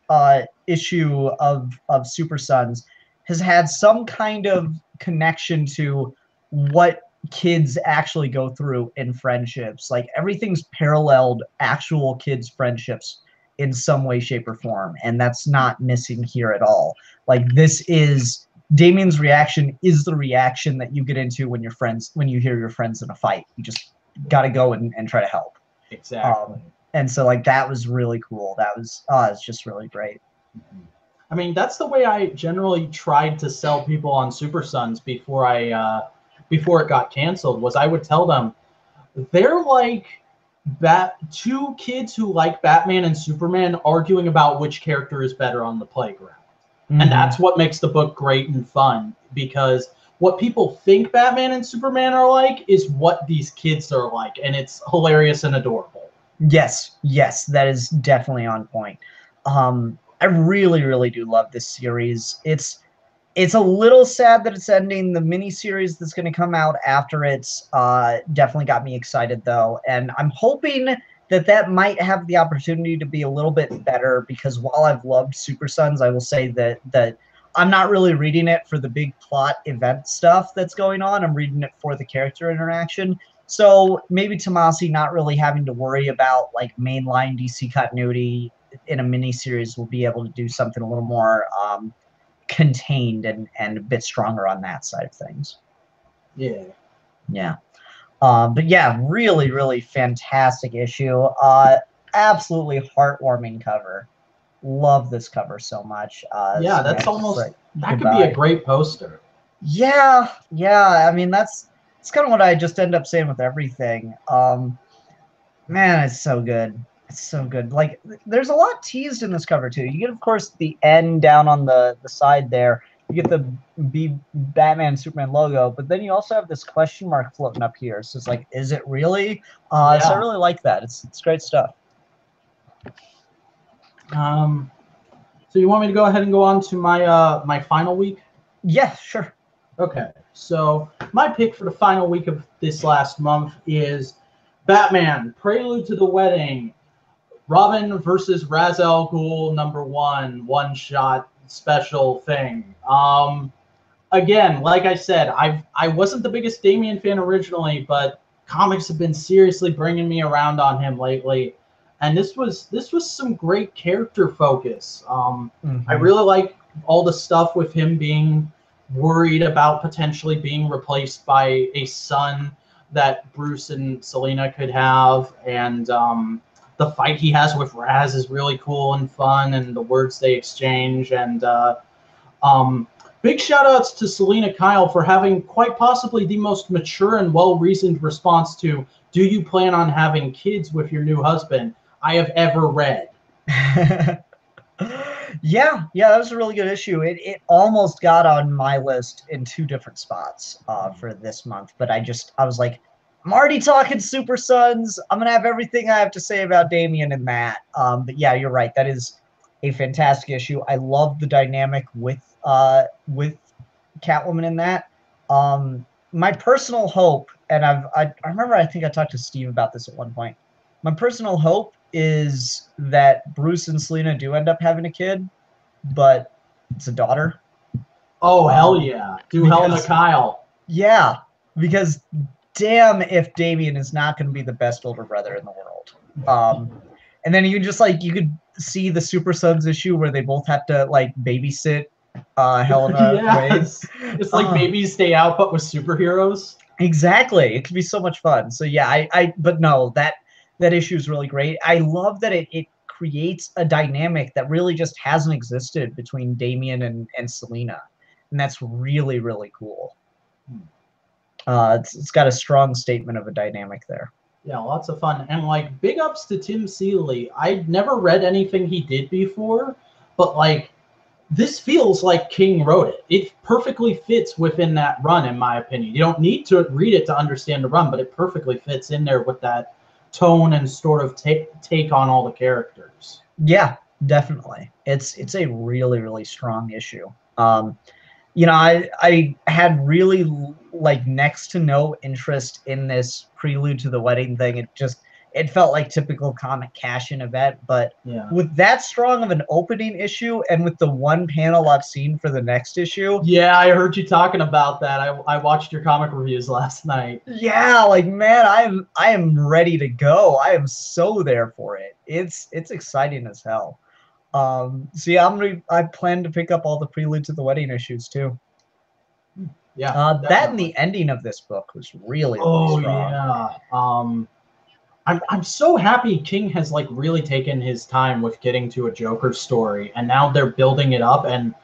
issue of Super Sons has had some kind of connection to what kids actually go through in friendships. Like everything's paralleled actual kids' friendships in some way, shape, or form, and that's not missing here at all. Like this is Damien's reaction is the reaction that you get into when you hear your friends in a fight. You just got to go and try to help. exactly. And so like that was really cool. That was it's just really great. I mean, that's the way I generally tried to sell people on Super Sons before it got canceled. Was I would tell them they're like two kids who like Batman and Superman arguing about which character is better on the playground. And that's what makes the book great and fun because what people think Batman and Superman are like is what these kids are like, and it's hilarious and adorable. Yes, yes, that is definitely on point. I really, really do love this series. It's a little sad that it's ending. The mini series that's going to come out after it's definitely got me excited though, and I'm hoping that that might have the opportunity to be a little bit better because while I've loved Super Sons, I will say that I'm not really reading it for the big plot event stuff that's going on. I'm reading it for the character interaction. So maybe Tomasi not really having to worry about like mainline DC continuity in a mini series will be able to do something a little more contained and a bit stronger on that side of things. Yeah. Yeah. But yeah, really, really fantastic issue. Absolutely heartwarming cover. Love this cover so much. Yeah, So that's man, just almost like that could be a goodbye. great poster. Yeah, yeah. I mean, that's kind of what I just end up saying with everything. Man, it's so good. It's so good. Like, there's a lot teased in this cover too. You get, of course, the N down on the side there. You get the B Batman Superman logo, but then you also have this question mark floating up here. So it's like, is it really? So I Yeah. really like that. It's great stuff. Um, so you want me to go ahead and go on to my final week? Yeah, sure. Okay. So my pick for the final week of this last month is Batman: Prelude to the Wedding. Robin versus Ra's al Ghul #1 shot special thing. Again, like I said, I wasn't the biggest Damian fan originally, but comics have been seriously bringing me around on him lately, and this was some great character focus. I Mm-hmm. really like all the stuff with him being worried about potentially being replaced by a son that Bruce and Selina could have, and the fight he has with Raz is really cool and fun, and the words they exchange, and um, big shout outs to Selena Kyle for having quite possibly the most mature and well reasoned response to "Do you plan on having kids with your new husband?" I have ever read. Yeah, yeah, that was a really good issue. It almost got on my list in two different spots for this month, but I was like, I'm already talking Super Sons. I'm gonna have everything I have to say about Damien in that. But yeah, you're right. That is a fantastic issue. I love the dynamic with Catwoman in that. My personal hope, and I remember I think I talked to Steve about this at one point. My personal hope is that Bruce and Selena do end up having a kid, but it's a daughter. Oh hell Um, yeah, do Helena because Kyle. yeah, because damn if Damien is not going to be the best older brother in the world. And then you just like you could see the Super Sons issue where they both have to like babysit Helena Wade. Yes, it's like babies stay out, but with superheroes. Exactly. It could be so much fun. So yeah, but no, that issue is really great. I love that it creates a dynamic that really just hasn't existed between Damien and Selena. And that's really, really cool. It's got a strong statement of a dynamic there. Yeah, lots of fun. And like big ups to Tim Seeley. I'd never read anything he did before, but like this feels like King wrote it. It perfectly fits within that run, in my opinion. You don't need to read it to understand the run, but it perfectly fits in there with that tone and sort of take on all the characters. Yeah, definitely. It's a really, really strong issue. I had really like next to no interest in this prelude to the wedding thing. It felt like typical comic cash-in event, but Yeah. with that strong of an opening issue and with the one panel I've seen for the next issue, Yeah, I heard you talking about that. I watched your comic reviews last night. yeah, like man, I am ready to go. I am so there for it. It's exciting as hell. So yeah, I plan to pick up all the prelude to the wedding issues too. Yeah, That and definitely. the ending of this book was really, really Oh strong. yeah. I'm so happy King has like really taken his time with getting to a Joker story, and now they're building it up, and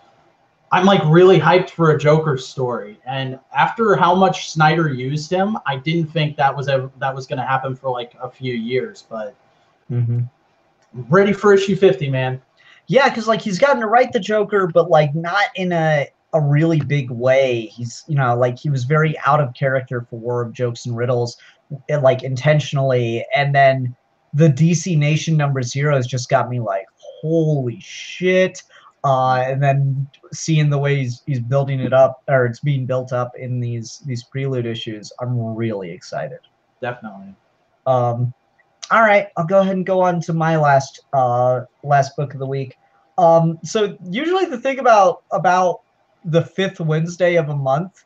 I'm like really hyped for a Joker story. And after how much Snyder used him, I didn't think that was going to happen for like a few years, but ready for issue 50, man. Yeah, because like he's gotten to write the Joker, but like not in a really big way. He's like he was very out of character for War of Jokes and Riddles, like intentionally, and then the DC Nation #0 just got me like holy shit. And then seeing the way he's building it up, or it's being built up in these prelude issues, I'm really excited. Definitely. Um, all right, I'll go ahead and go on to my last book of the week. So usually the thing about the fifth Wednesday of a month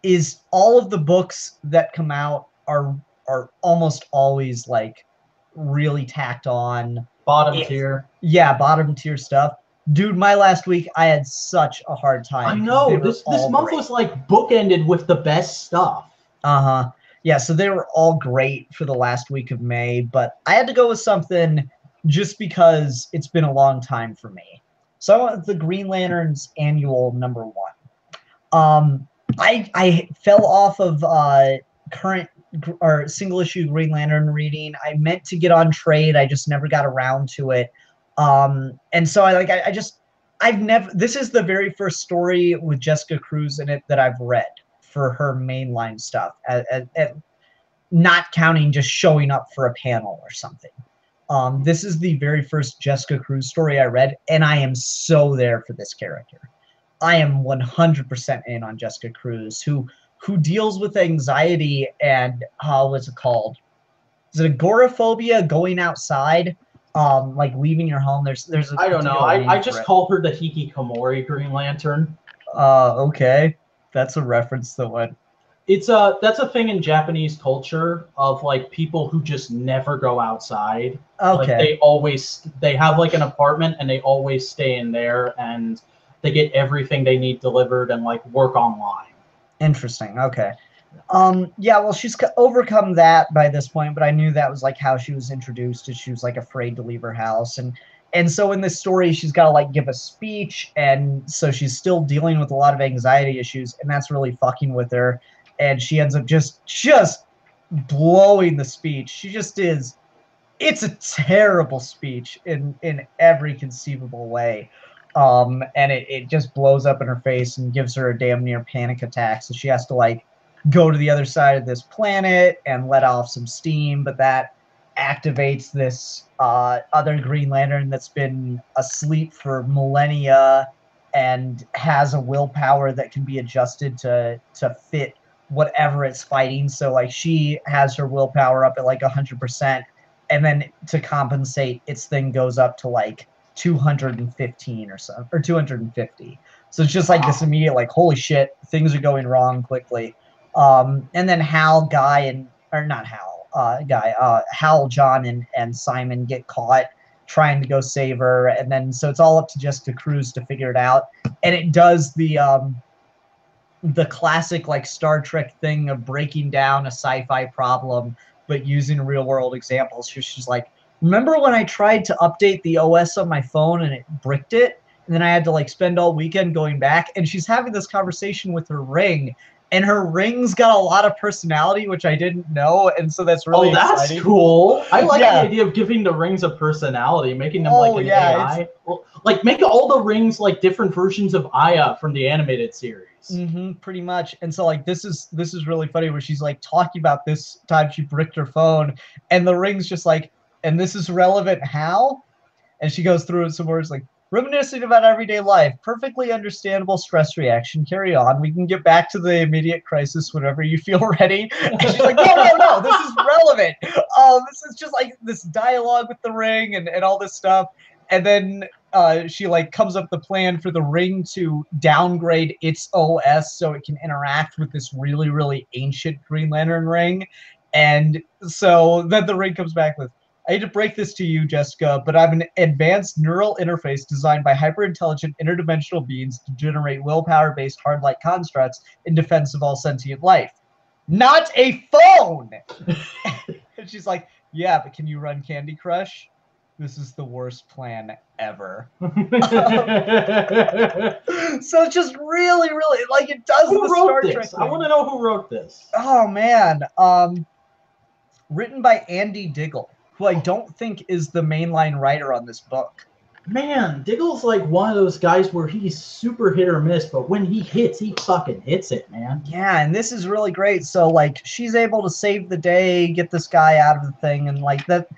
is all of the books that come out are almost always like really tacked on. Bottom tier. Yeah, bottom tier stuff. Dude, my last week I had such a hard I time because they know were this all month great. was like bookended with the best stuff. Uh-huh. Yeah, so they were all great for the last week of May, but I had to go with something just because it's been a long time for me. So I went with the Green Lanterns annual #1. I fell off of current or single issue Green Lantern reading. I meant to get on trade, I just never got around to it. And so I've never. This is the very first story with Jessica Cruz in it that I've read for her mainline stuff, not counting just showing up for a panel or something. This is the very first Jessica Cruz story I read, and I am so there for this character. I am 100% in on Jessica Cruz, who deals with anxiety and what's it called? Is it agoraphobia, going outside, like leaving your home? There's a I don't know. particular name I for just it. call her the Hikikomori Green Lantern. Okay, that's a reference to what. It's that's a thing in Japanese culture of like people who just never go outside. Like Okay, they have like an apartment and they always stay in there and they get everything they need delivered and like work online. interesting. Okay. Yeah, well, she's overcome that by this point, but I knew that was like how she was introduced, and she was like afraid to leave her house, and so in this story, she's got to like give a speech, and so she's still dealing with a lot of anxiety issues, and that's really fucking with her, and she ends up just blowing the speech. She just is. It's a terrible speech in every conceivable way. And it just blows up in her face and gives her a damn near panic attack. So she has to like go to the other side of this planet and let off some steam, but that activates this other Green Lantern that's been asleep for millennia and has a willpower that can be adjusted to fit whatever it's fighting. So like she has her willpower up at like 100%, and then to compensate, its thing goes up to like 215 or so, or 250. So it's just like this immediate like, holy shit, things are going wrong quickly. And then Hal, Guy, and or not Hal, Hal, John, and Simon get caught trying to go save her, and then so it's all up to Jessica Cruz to figure it out. And it does the classic like Star Trek thing of breaking down a sci-fi problem but using real world examples. She's like, remember when I tried to update the OS on my phone and it bricked it? And then I had to like spend all weekend going back. And she's having this conversation with her ring, and her ring's got a lot of personality, which I didn't know. And so that's really that's exciting. Cool. I like the idea of giving the rings a personality, making them like an AI. Well, like make all the rings like different versions of Aya from the animated series. Pretty much. And so like this is really funny where she's like talking about this time she bricked her phone, and the ring's just like, and this is relevant how? And she goes through some words like, reminiscing about everyday life, perfectly understandable stress reaction, carry on, we can get back to the immediate crisis whenever you feel ready. And she's like, no, this is relevant. This is just like this dialogue with the ring and all this stuff. And then she like comes up with the plan for the ring to downgrade its OS so it can interact with this really, really ancient Green Lantern ring. And so then the ring comes back with, I hate to break this to you, Jessica, but I'm an advanced neural interface designed by hyper-intelligent interdimensional beings to generate willpower-based hard-light constructs in defense of all sentient life. Not a phone! And she's like, yeah, but can you run Candy Crush? This is the worst plan ever. So it's just really, really, like, it does who the wrote Star this? Trek thing. I want to know who wrote this. Oh, man. Written by Andy Diggle, who I don't think is the mainline writer on this book. Man, Diggle's like one of those guys where he's super hit or miss, but when he hits, he fucking hits it, man. Yeah, and this is really great. So, like, she's able to save the day, get this guy out of the thing, and, like, that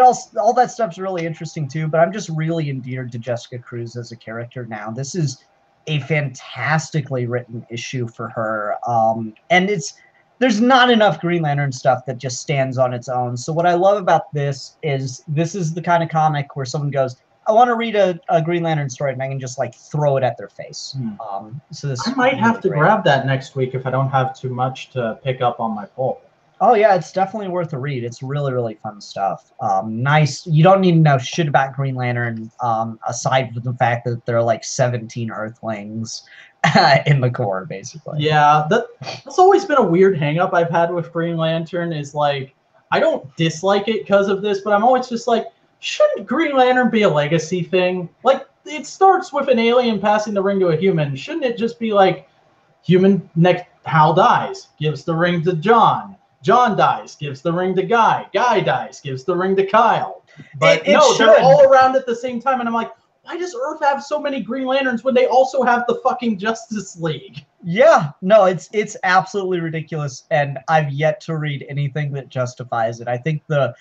all that stuff's really interesting, too. But I'm just really endeared to Jessica Cruz as a character now. This is a fantastically written issue for her. And there's not enough Green Lantern stuff that just stands on its own. So what I love about this is the kind of comic where someone goes, I want to read a Green Lantern story, and I can just like throw it at their face. So this I might have to grab that next week if I don't have too much to pick up on my pull. Oh yeah, it's definitely worth a read. It's really, really fun stuff. Nice. You don't need to know shit about Green Lantern aside from the fact that there are like 17 Earthlings in the core, basically. Yeah, that's always been a weird hang-up I've had with Green Lantern is like, I don't dislike it because of this, but I'm always just like, shouldn't Green Lantern be a legacy thing? Like, it starts with an alien passing the ring to a human. Shouldn't it just be like, Hal dies, gives the ring to John. John dies, gives the ring to Guy. Guy dies, gives the ring to Kyle. But no, they're all around at the same time, and I'm like, why does Earth have so many Green Lanterns when they also have the fucking Justice League? Yeah, no, it's absolutely ridiculous, and I've yet to read anything that justifies it. I think the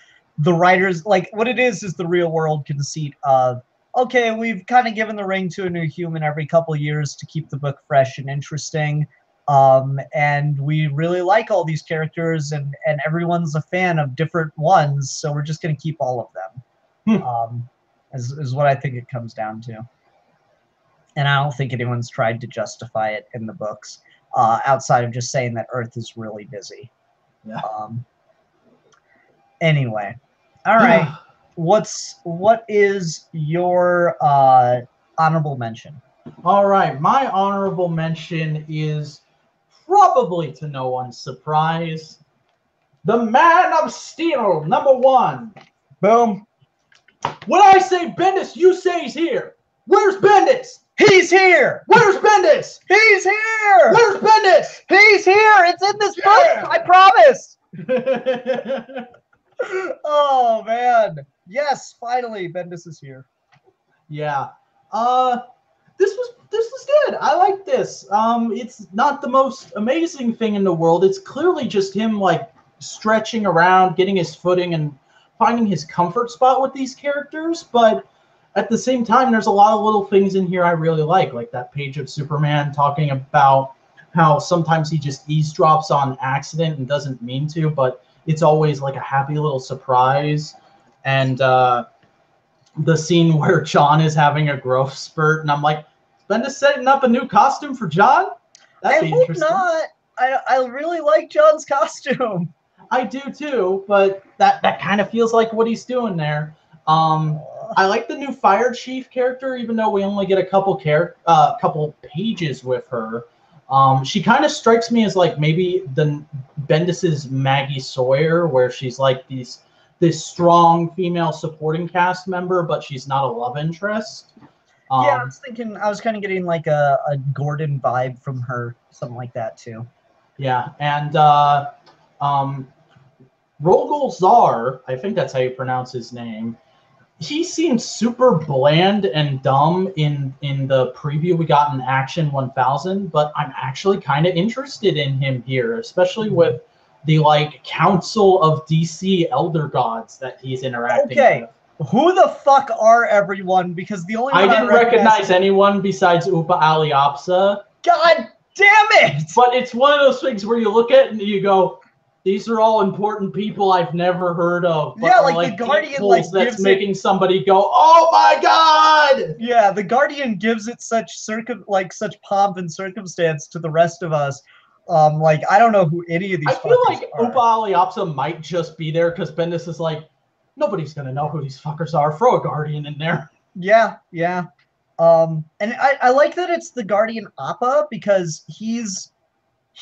writers, like, what it is the real world conceit of, okay, we've kind of given the ring to a new human every couple of years to keep the book fresh and interesting. And we really like all these characters, and everyone's a fan of different ones, so we're just going to keep all of them. Is what I think it comes down to. And I don't think anyone's tried to justify it in the books, outside of just saying that Earth is really busy. Yeah. Anyway, all right. What is your honorable mention? All right, my honorable mention is probably to no one's surprise, the Man of Steel, #1. Boom. When I say Bendis, you say he's here. Where's Bendis? He's here. Where's Bendis? He's here. Where's Bendis? He's here. It's in this book. I promise. Oh man. Yes, finally Bendis is here. Yeah. This was this is good. I like this. It's not the most amazing thing in the world. It's clearly just him like stretching around, getting his footing, and finding his comfort spot with these characters. But at the same time, there's a lot of little things in here I really like that page of Superman talking about how sometimes he just eavesdrops on accident and doesn't mean to, but it's always like a happy little surprise. And the scene where John is having a growth spurt, and I'm like, Bendis setting up a new costume for John? That'd be interesting. Not. I really like John's costume. I do too, but that kind of feels like what he's doing there. I like the new Fire Chief character, even though we only get a couple pages with her. She kind of strikes me as like maybe the Bendis's Maggie Sawyer, where she's like this strong female supporting cast member, but she's not a love interest. Yeah, I was kind of getting like a Gordon vibe from her, something like that too. Yeah, and Rogol Zar, I think that's how you pronounce his name. He seems super bland and dumb in the preview we got in Action 1000, but I'm actually kind of interested in him here, especially with the like Council of DC Elder Gods that he's interacting with. Who the fuck are everyone? Because the only one I didn't recognize anyone besides Upa Aliapsa. God damn it! But it's one of those things where you look at it and you go, these are all important people I've never heard of. But yeah, like the Guardian that's making somebody go, oh my god! Yeah, the Guardian gives it such pomp and circumstance to the rest of us. Like I don't know who any of these. I feel like Upa Aliapsa might just be there because Bendis is like, nobody's gonna know who these fuckers are. Throw a Guardian in there. Yeah. And I like that it's the Guardian Appa because he's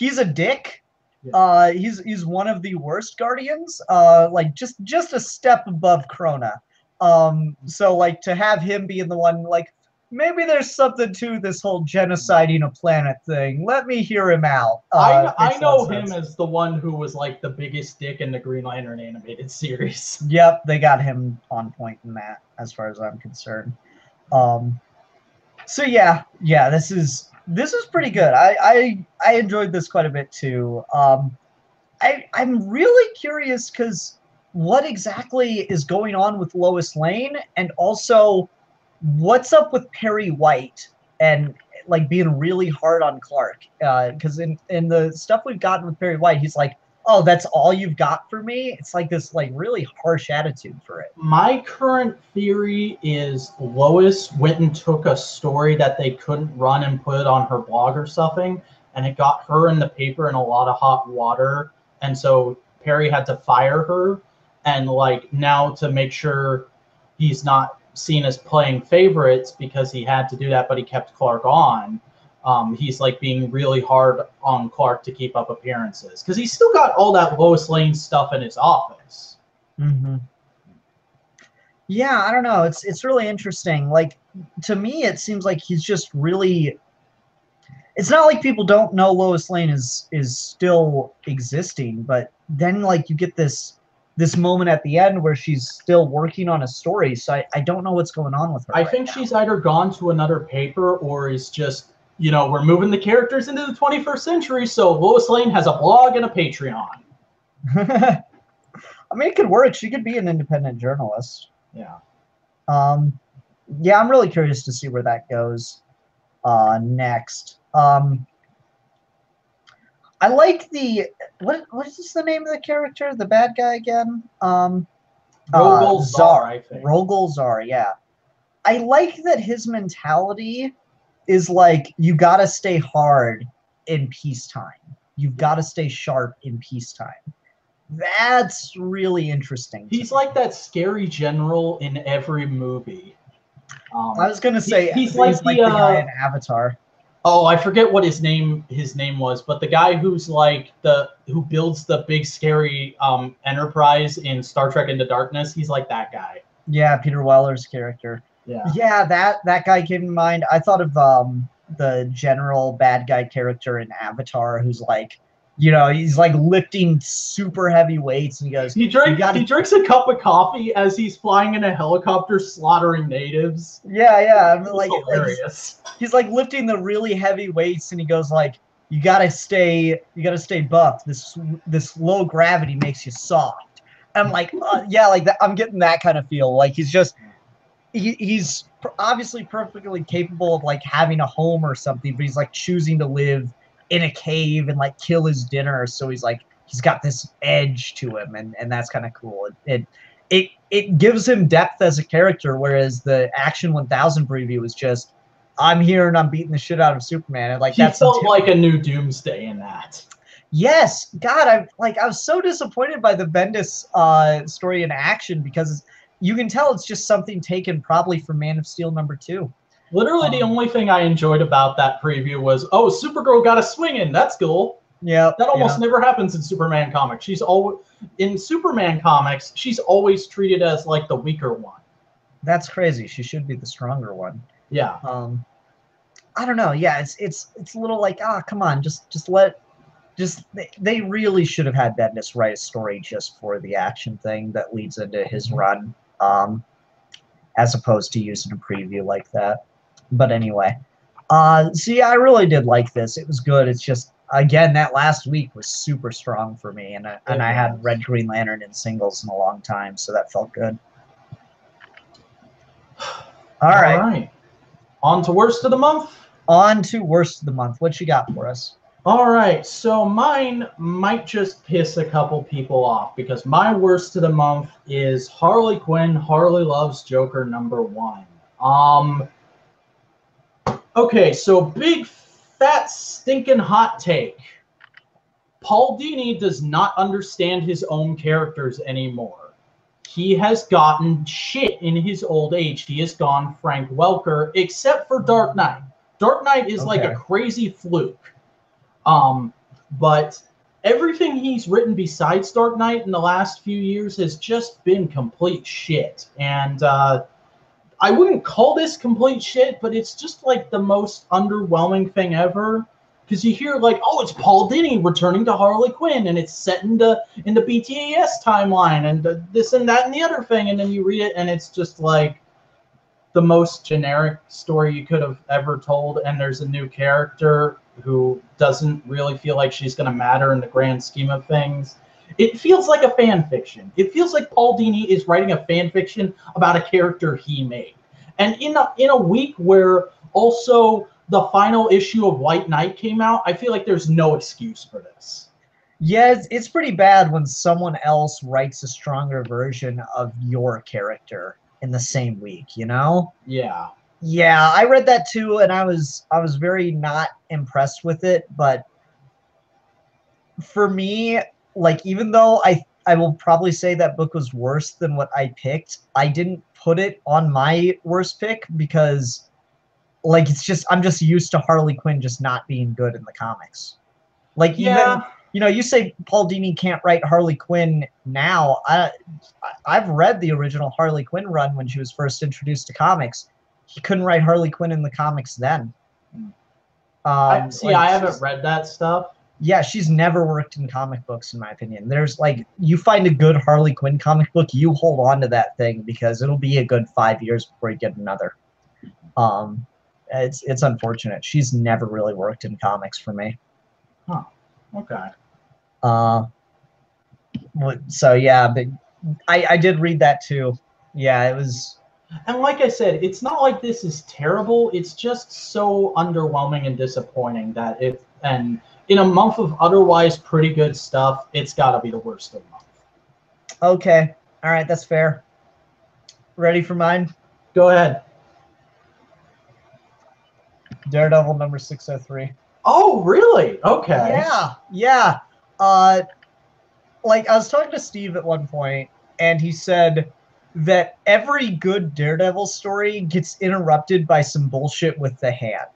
a dick. Yeah. He's one of the worst Guardians. Like just a step above Krona. So like to have him being the one like maybe there's something to this whole genociding a planet thing. Let me hear him out. I know him as the one who was like the biggest dick in the Green Lantern animated series. Yep, they got him on point in that, as far as I'm concerned. So yeah, this is pretty good. I enjoyed this quite a bit too. I'm really curious because what exactly is going on with Lois Lane, and also what's up with Perry White and like being really hard on Clark? Because in the stuff we've gotten with Perry White, he's like, oh, that's all you've got for me? It's like this like really harsh attitude for it. My current theory is Lois went and took a story that they couldn't run and put it on her blog or something, and it got her in the paper in a lot of hot water, and so Perry had to fire her, and like now to make sure he's not seen as playing favorites because he had to do that, but he kept Clark on. He's like being really hard on Clark to keep up appearances because he's still got all that Lois Lane stuff in his office. Mm-hmm. Yeah, I don't know. It's really interesting. Like to me, it seems like he's just really. It's not like people don't know Lois Lane is still existing, but then like you get this moment at the end where she's still working on a story. So I don't know what's going on with her. I think she's either gone to another paper or is just. We're moving the characters into the 21st century, so Lois Lane has a blog and a Patreon. I mean, it could work. She could be an independent journalist. Yeah. Yeah, I'm really curious to see where that goes next. I like the what is the name of the character? The bad guy again? Rogol Zar, I think. Rogol Zar, yeah. I like that his mentality is like, you gotta stay hard in peacetime. You've got to stay sharp in peacetime. That's really interesting. He's like that scary general in every movie. I was gonna say he's like the guy in Avatar. Oh, I forget what his name was, but the guy who's like who builds the big scary Enterprise in Star Trek Into Darkness. He's like that guy. Yeah, Peter Weller's character. Yeah, that guy came to mind. I thought of the general bad guy character in Avatar who's like You know, he's like lifting super heavy weights, and he goes, "You got He to." drinks a cup of coffee as he's flying in a helicopter slaughtering natives. Yeah, yeah. I mean, It's like hilarious. he's like lifting the really heavy weights, and he goes like, you gotta stay buff. This low gravity makes you soft." I'm like, yeah, like that. I'm getting that kind of feel. Like he's obviously perfectly capable of like having a home or something, but he's like choosing to live in a cave and like kill his dinner. So he's got this edge to him, and that's kind of cool. It gives him depth as a character, whereas the Action 1000 preview was just, I'm here and I'm beating the shit out of Superman, and like He that's felt like a new Doomsday in that. Yes, God, I was so disappointed by the Bendis story in Action, because you can tell it's just something taken probably from Man of Steel #2. Literally, the only thing I enjoyed about that preview was, oh, Supergirl got a swing in. That's cool. Yeah, That almost never happens in Superman comics. She's always in Superman comics. She's always treated as like the weaker one. that's crazy. She should be the stronger one. Yeah. I don't know. Yeah, it's a little like, come on, they really should have had Bendis write a story just for the Action thing that leads into his run, as opposed to using a preview like that. But anyway, so yeah, I really did like this. It was good. It's just, again, that last week was super strong for me, and I had Red Green Lantern in singles in a long time, so that felt good. All right. On to worst of the month. On to worst of the month. What you got for us? All right, so mine might just piss a couple people off, because my worst of the month is Harley Quinn, Harley Loves Joker #1. Okay, so big, fat, stinking hot take. Paul Dini does not understand his own characters anymore. He has gotten shit in his old age. He has gone Frank Welker, except for Dark Knight. Dark Knight is like a crazy fluke. But everything he's written besides Dark Knight in the last few years has just been complete shit. And I wouldn't call this complete shit, but it's just like the most underwhelming thing ever. Because you hear like, oh, it's Paul Dini returning to Harley Quinn, and it's set in the BTAS timeline, and this and that and the other thing, and then you read it, and it's just like the most generic story you could have ever told, and there's a new character who doesn't really feel like she's going to matter in the grand scheme of things. It feels like a fan fiction. It feels like Paul Dini is writing a fan fiction about a character he made. And in a week where also the final issue of White Knight came out, I feel like there's no excuse for this. Yeah, it's pretty bad when someone else writes a stronger version of your character in the same week, you know? Yeah. Yeah, I read that too, and I was very not impressed with it. But for me, like, even though I will probably say that book was worse than what I picked, I didn't put it on my worst pick, because like I'm just used to Harley Quinn just not being good in the comics. Like, even, you know, you say Paul Dini can't write Harley Quinn now. I've read the original Harley Quinn run when she was first introduced to comics. He couldn't write Harley Quinn in the comics then. I haven't read that stuff. Yeah, she's never worked in comic books, in my opinion. There's like, you find a good Harley Quinn comic book, you hold on to that thing, because it'll be a good 5 years before you get another. It's unfortunate. She's never really worked in comics for me. Huh. Okay. So yeah, but I did read that too. Yeah, it was. And like I said, it's not like this is terrible. It's just so underwhelming and disappointing that and in a month of otherwise pretty good stuff, it's got to be the worst of the month. Okay. All right, that's fair. Ready for mine? Go ahead. Daredevil #603. Oh, really? Okay. Yeah, yeah. Like, I was talking to Steve at one point, and he said that every good Daredevil story gets interrupted by some bullshit with the hand.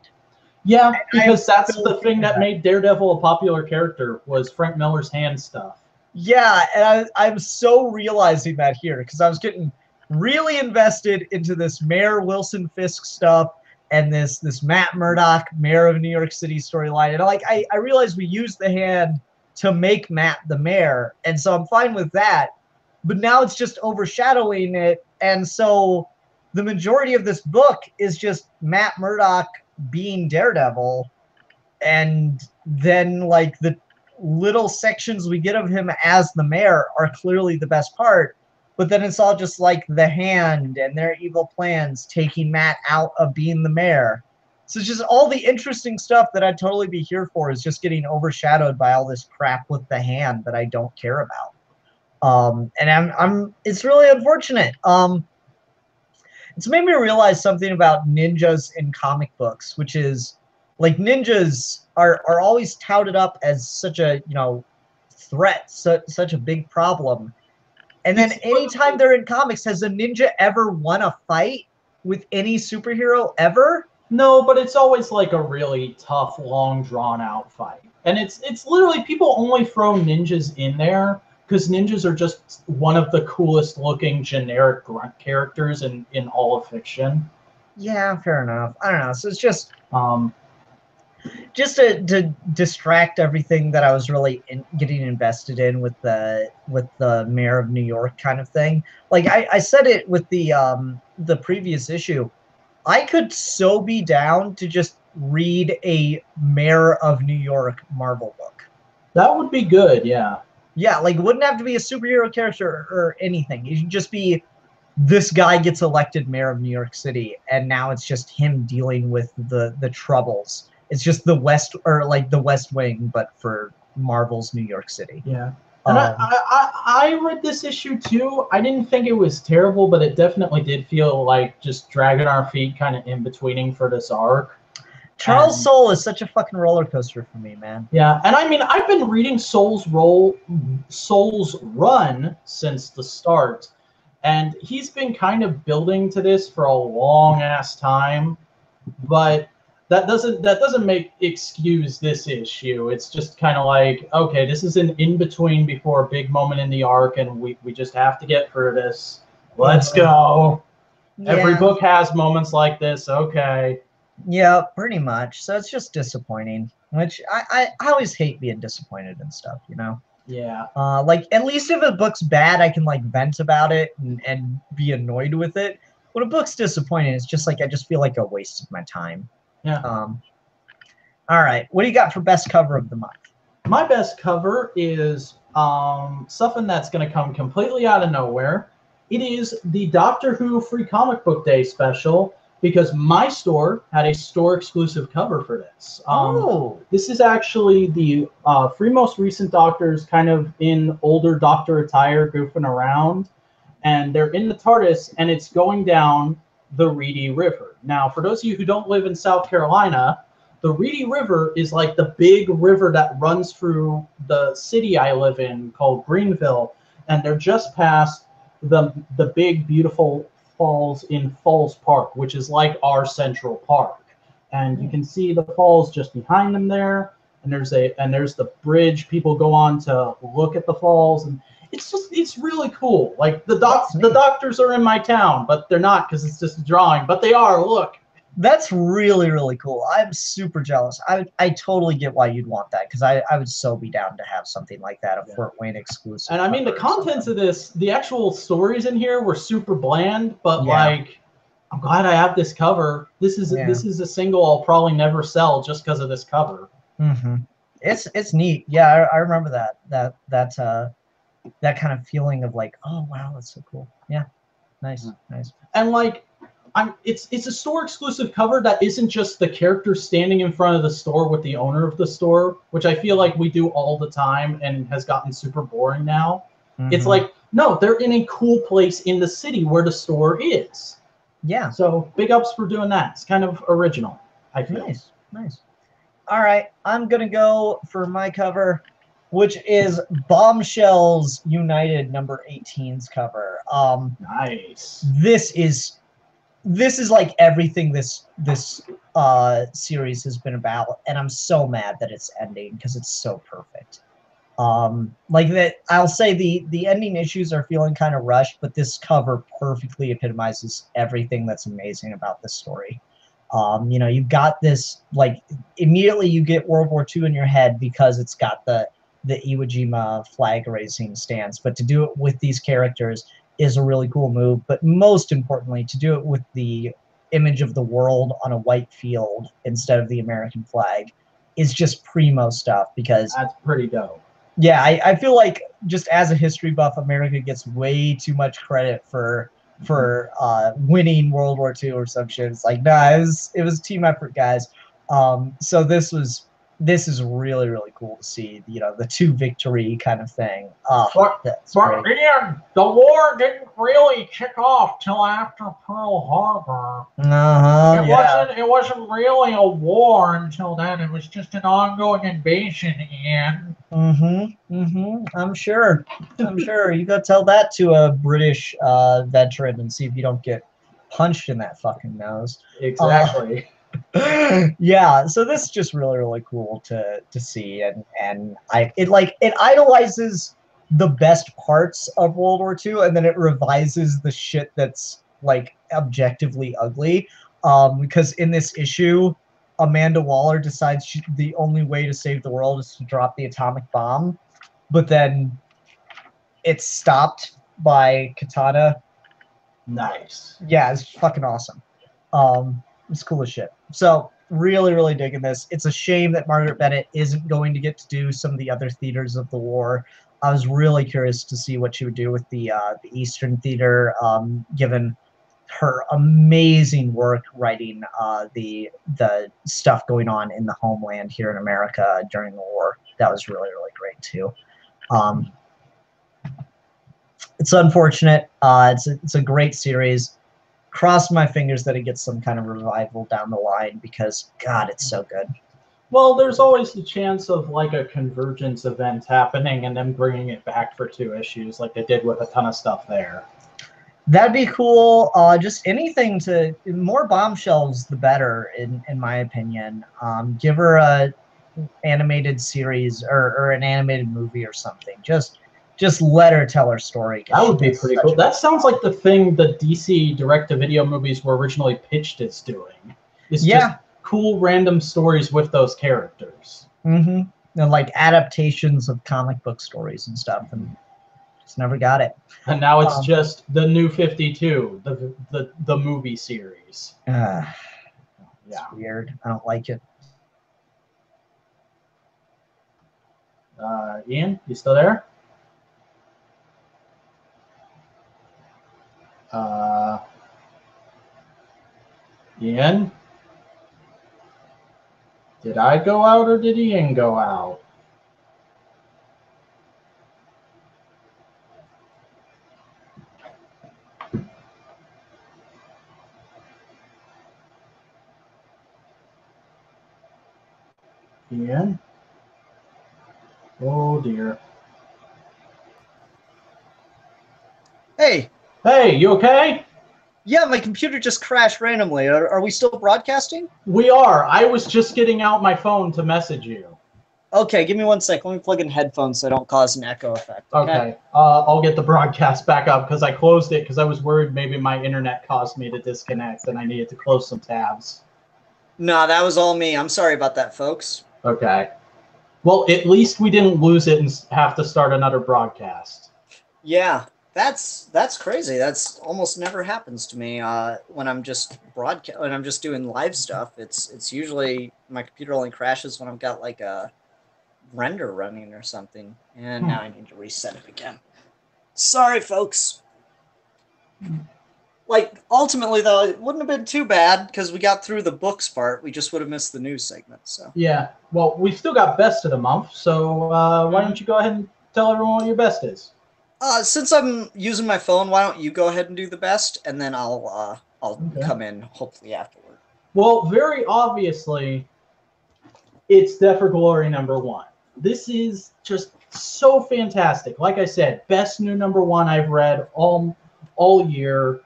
Yeah, because that's the thing that made Daredevil a popular character, was Frank Miller's hand stuff. Yeah, and I'm so realizing that here, because I was getting really invested into this Mayor Wilson Fisk stuff and this Matt Murdock, Mayor of New York City storyline. And like, I realized we used the hand to make Matt the mayor. And so I'm fine with that. But now it's just overshadowing it. And so the majority of this book is just Matt Murdock being Daredevil. And then, like, the little sections we get of him as the mayor are clearly the best part. But then it's all just like the Hand and their evil plans taking Matt out of being the mayor. So it's just all the interesting stuff that I'd totally be here for is just getting overshadowed by all this crap with the Hand that I don't care about. And it's really unfortunate. It's made me realize something about ninjas in comic books, which is like ninjas are always touted up as such a, threat, such a big problem. And then anytime they're in comics, has a ninja ever won a fight with any superhero ever? No, but it's always like a really tough, long, drawn-out fight. And it's literally, people only throw ninjas in there because ninjas are just one of the coolest looking generic grunt characters in all of fiction. Yeah, fair enough. I don't know. So it's just to distract everything that I was really getting invested in with the Mayor of New York kind of thing. Like I said it with the previous issue. I could so be down to just read a Mayor of New York Marvel book. That would be good, yeah. Yeah, like it wouldn't have to be a superhero character or anything. It should just be this guy gets elected mayor of New York City, and now it's just him dealing with the troubles. It's just the West, or like the West Wing, but for Marvel's New York City. Yeah. And I read this issue too. I didn't think it was terrible, but it definitely did feel like just dragging our feet kind of in betweening for this arc. Charles Soule is such a fucking roller coaster for me, man. Yeah, and I mean, I've been reading Soule's run since the start, and he's been kind of building to this for a long ass time, but that doesn't make excuse this issue. It's just kind of like, okay, this is an in between before a big moment in the arc, and we just have to get through this. Let's go. Yeah. Every book has moments like this. Okay. Yeah, pretty much. So it's just disappointing, which I always hate being disappointed in stuff, Yeah. Like, at least if a book's bad, I can, like, vent about it and be annoyed with it. When a book's disappointing, it's just like, I just feel like a waste of my time. Yeah. All right. What do you got for best cover of the month? My best cover is something that's going to come completely out of nowhere. It is the Doctor Who Free Comic Book Day special, because my store had a store-exclusive cover for this. This is actually the three most recent Doctors kind of in older Doctor attire goofing around. And they're in the TARDIS, and it's going down the Reedy River. Now, for those of you who don't live in South Carolina, the Reedy River is like the big river that runs through the city I live in called Greenville. And they're just past the big, beautiful falls in Falls Park, which is like our Central Park, and you can see the falls just behind them there, and there's the bridge people go on to look at the falls, and it's really cool. Like the Doctors are in my town, but they're not because it's just a drawing, but they are. Look, that's really, really cool. I'm super jealous. I totally get why you'd want that, because I would so be down to have something like that, a Fort Wayne exclusive. And I mean, the contents of this, the actual stories in here were super bland, but like, I'm glad I have this cover. This is a single I'll probably never sell just because of this cover. Mm-hmm. It's neat. Yeah, I remember that kind of feeling of like, oh wow, that's so cool. Yeah, nice. And like, it's a store exclusive cover that isn't just the character standing in front of the store with the owner of the store, which I feel like we do all the time and has gotten super boring now. Mm-hmm. It's like, no, they're in a cool place in the city where the store is. Yeah. So big ups for doing that. It's kind of original, I feel. Nice. All right, I'm gonna go for my cover, which is Bombshells United number 18's cover. Nice. This is like everything this series has been about, and I'm so mad that it's ending because it's so perfect. Like that, I'll say the ending issues are feeling kind of rushed, but this cover perfectly epitomizes everything that's amazing about this story. You've got this, like, immediately you get World War II in your head because it's got the the Iwo Jima flag raising stance, but to do it with these characters is a really cool move. But most importantly, to do it with the image of the world on a white field instead of the American flag is just primo stuff. Because That's pretty dope. yeah, I feel like just as a history buff, America gets way too much credit for winning World War II or some shit. It's like, nah, it was team effort, guys. So this is really, really cool to see, you know, the two victory kind of thing. That's But great. Ian, the war didn't really kick off till after Pearl Harbor. Yeah. It wasn't really a war until then. It was just an ongoing invasion, Ian. I'm sure. I'm sure. You go tell that to a British veteran and see if you don't get punched in that fucking nose. Exactly. Yeah, so this is just really, really cool to see, and it idolizes the best parts of World War II, and then it revises the shit that's like objectively ugly. Because in this issue, Amanda Waller decides the only way to save the world is to drop the atomic bomb, but then it's stopped by Katana. Nice. Yeah, it's fucking awesome. It's cool as shit. So really, really digging this. It's a shame that Margaret Bennett isn't going to get to do some of the other theaters of the war. I was really curious to see what she would do with the Eastern Theater, given her amazing work writing the stuff going on in the homeland here in America during the war. That was really, really great too. It's unfortunate. It's a great series. Cross my fingers that it gets some kind of revival down the line because God, it's so good. Well, there's always the chance of like a convergence event happening and then bringing it back for 2 issues, like they did with a ton of stuff there. That'd be cool. Just anything to more bombshells, the better, in my opinion. Give her a animated series or an animated movie or something. Just let her tell her story. That would be pretty cool. That sounds like the thing the DC direct-to-video movies were originally pitched as doing. It's just cool random stories with those characters. And like adaptations of comic book stories and stuff, and just never got it. And now it's just the New 52, the movie series. It's weird. I don't like it. Ian, you still there? Ian? Did I go out or did Ian go out? Ian? Oh dear. Hey. Hey, you okay? Yeah, my computer just crashed randomly. Are we still broadcasting? We are. I was just getting out my phone to message you. Okay, give me 1 sec. Let me plug in headphones so I don't cause an echo effect. Okay. I'll get the broadcast back up because I closed it because I was worried maybe my internet caused me to disconnect and I needed to close some tabs. No, that was all me. I'm sorry about that, folks. Okay. Well, at least we didn't lose it and have to start another broadcast. Yeah. That's crazy. That's almost never happens to me when I'm just when I'm just doing live stuff. It's usually my computer only crashes when I've got like a render running or something. And now I need to reset it again. Sorry, folks. Like ultimately though, it wouldn't have been too bad because we got through the books part. We just would have missed the news segment. So yeah. Well, we still got best of the month. So why don't you go ahead and tell everyone what your best is? Since I'm using my phone, why don't you go ahead and do the best, and then I'll come in hopefully afterward. Well, very obviously, it's Death for Glory #1. This is just so fantastic. Like I said, best new #1 I've read all year.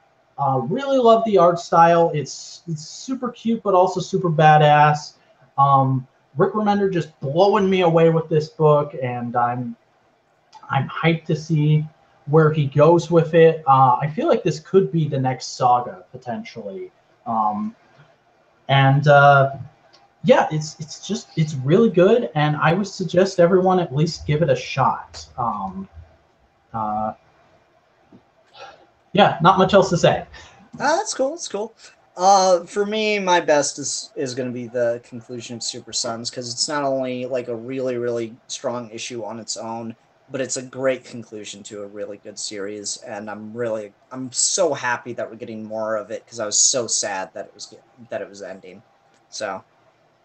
Really love the art style. It's super cute, but also super badass. Rick Remender just blowing me away with this book, and I'm hyped to see where he goes with it. I feel like this could be the next saga, potentially. yeah, it's really good, and I would suggest everyone at least give it a shot. Uh, yeah, not much else to say. That's cool. That's cool. For me, my best is going to be the conclusion of Super Sons because it's not only like a really really strong issue on its own, but it's a great conclusion to a really good series, and I'm so happy that we're getting more of it because I was so sad that it was ending. So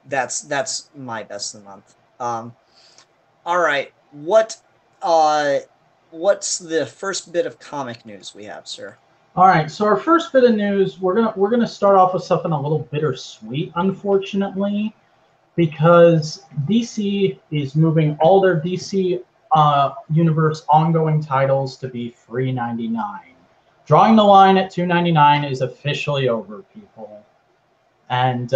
that's my best of the month. All right, what's the first bit of comic news we have, sir? All right, so our first bit of news, we're gonna start off with something a little bittersweet, unfortunately, because DC is moving all their DC universe ongoing titles to be free 99. Drawing the line at 2.99 is officially over, people, and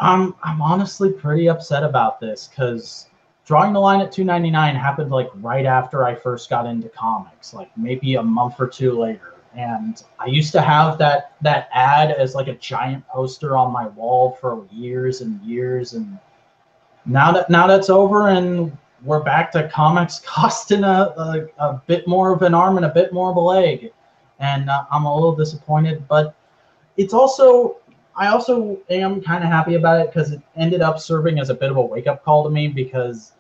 I'm honestly pretty upset about this because drawing the line at 2.99 happened like right after I first got into comics, like maybe a month or two later. And I used to have that ad as like a giant poster on my wall for years and years. And now that's over, and we're back to comics costing a bit more of an arm and a bit more of a leg. And I'm a little disappointed, but it's also I also am kind of happy about it because it ended up serving as a bit of a wake up call to me because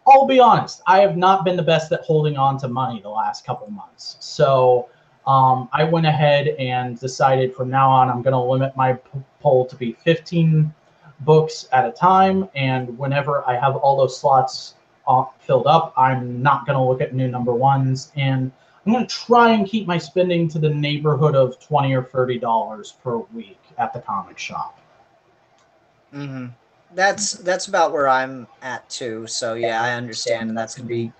I'll be honest, I have not been the best at holding on to money the last couple months. So I went ahead and decided from now on I'm going to limit my poll to be 15 books at a time, and whenever I have all those slots filled up, I'm not going to look at new number ones, and I'm going to try and keep my spending to the neighborhood of $20 or $30 per week at the comic shop. Mm-hmm. That's about where I'm at too. So yeah, I understand, and that's gonna be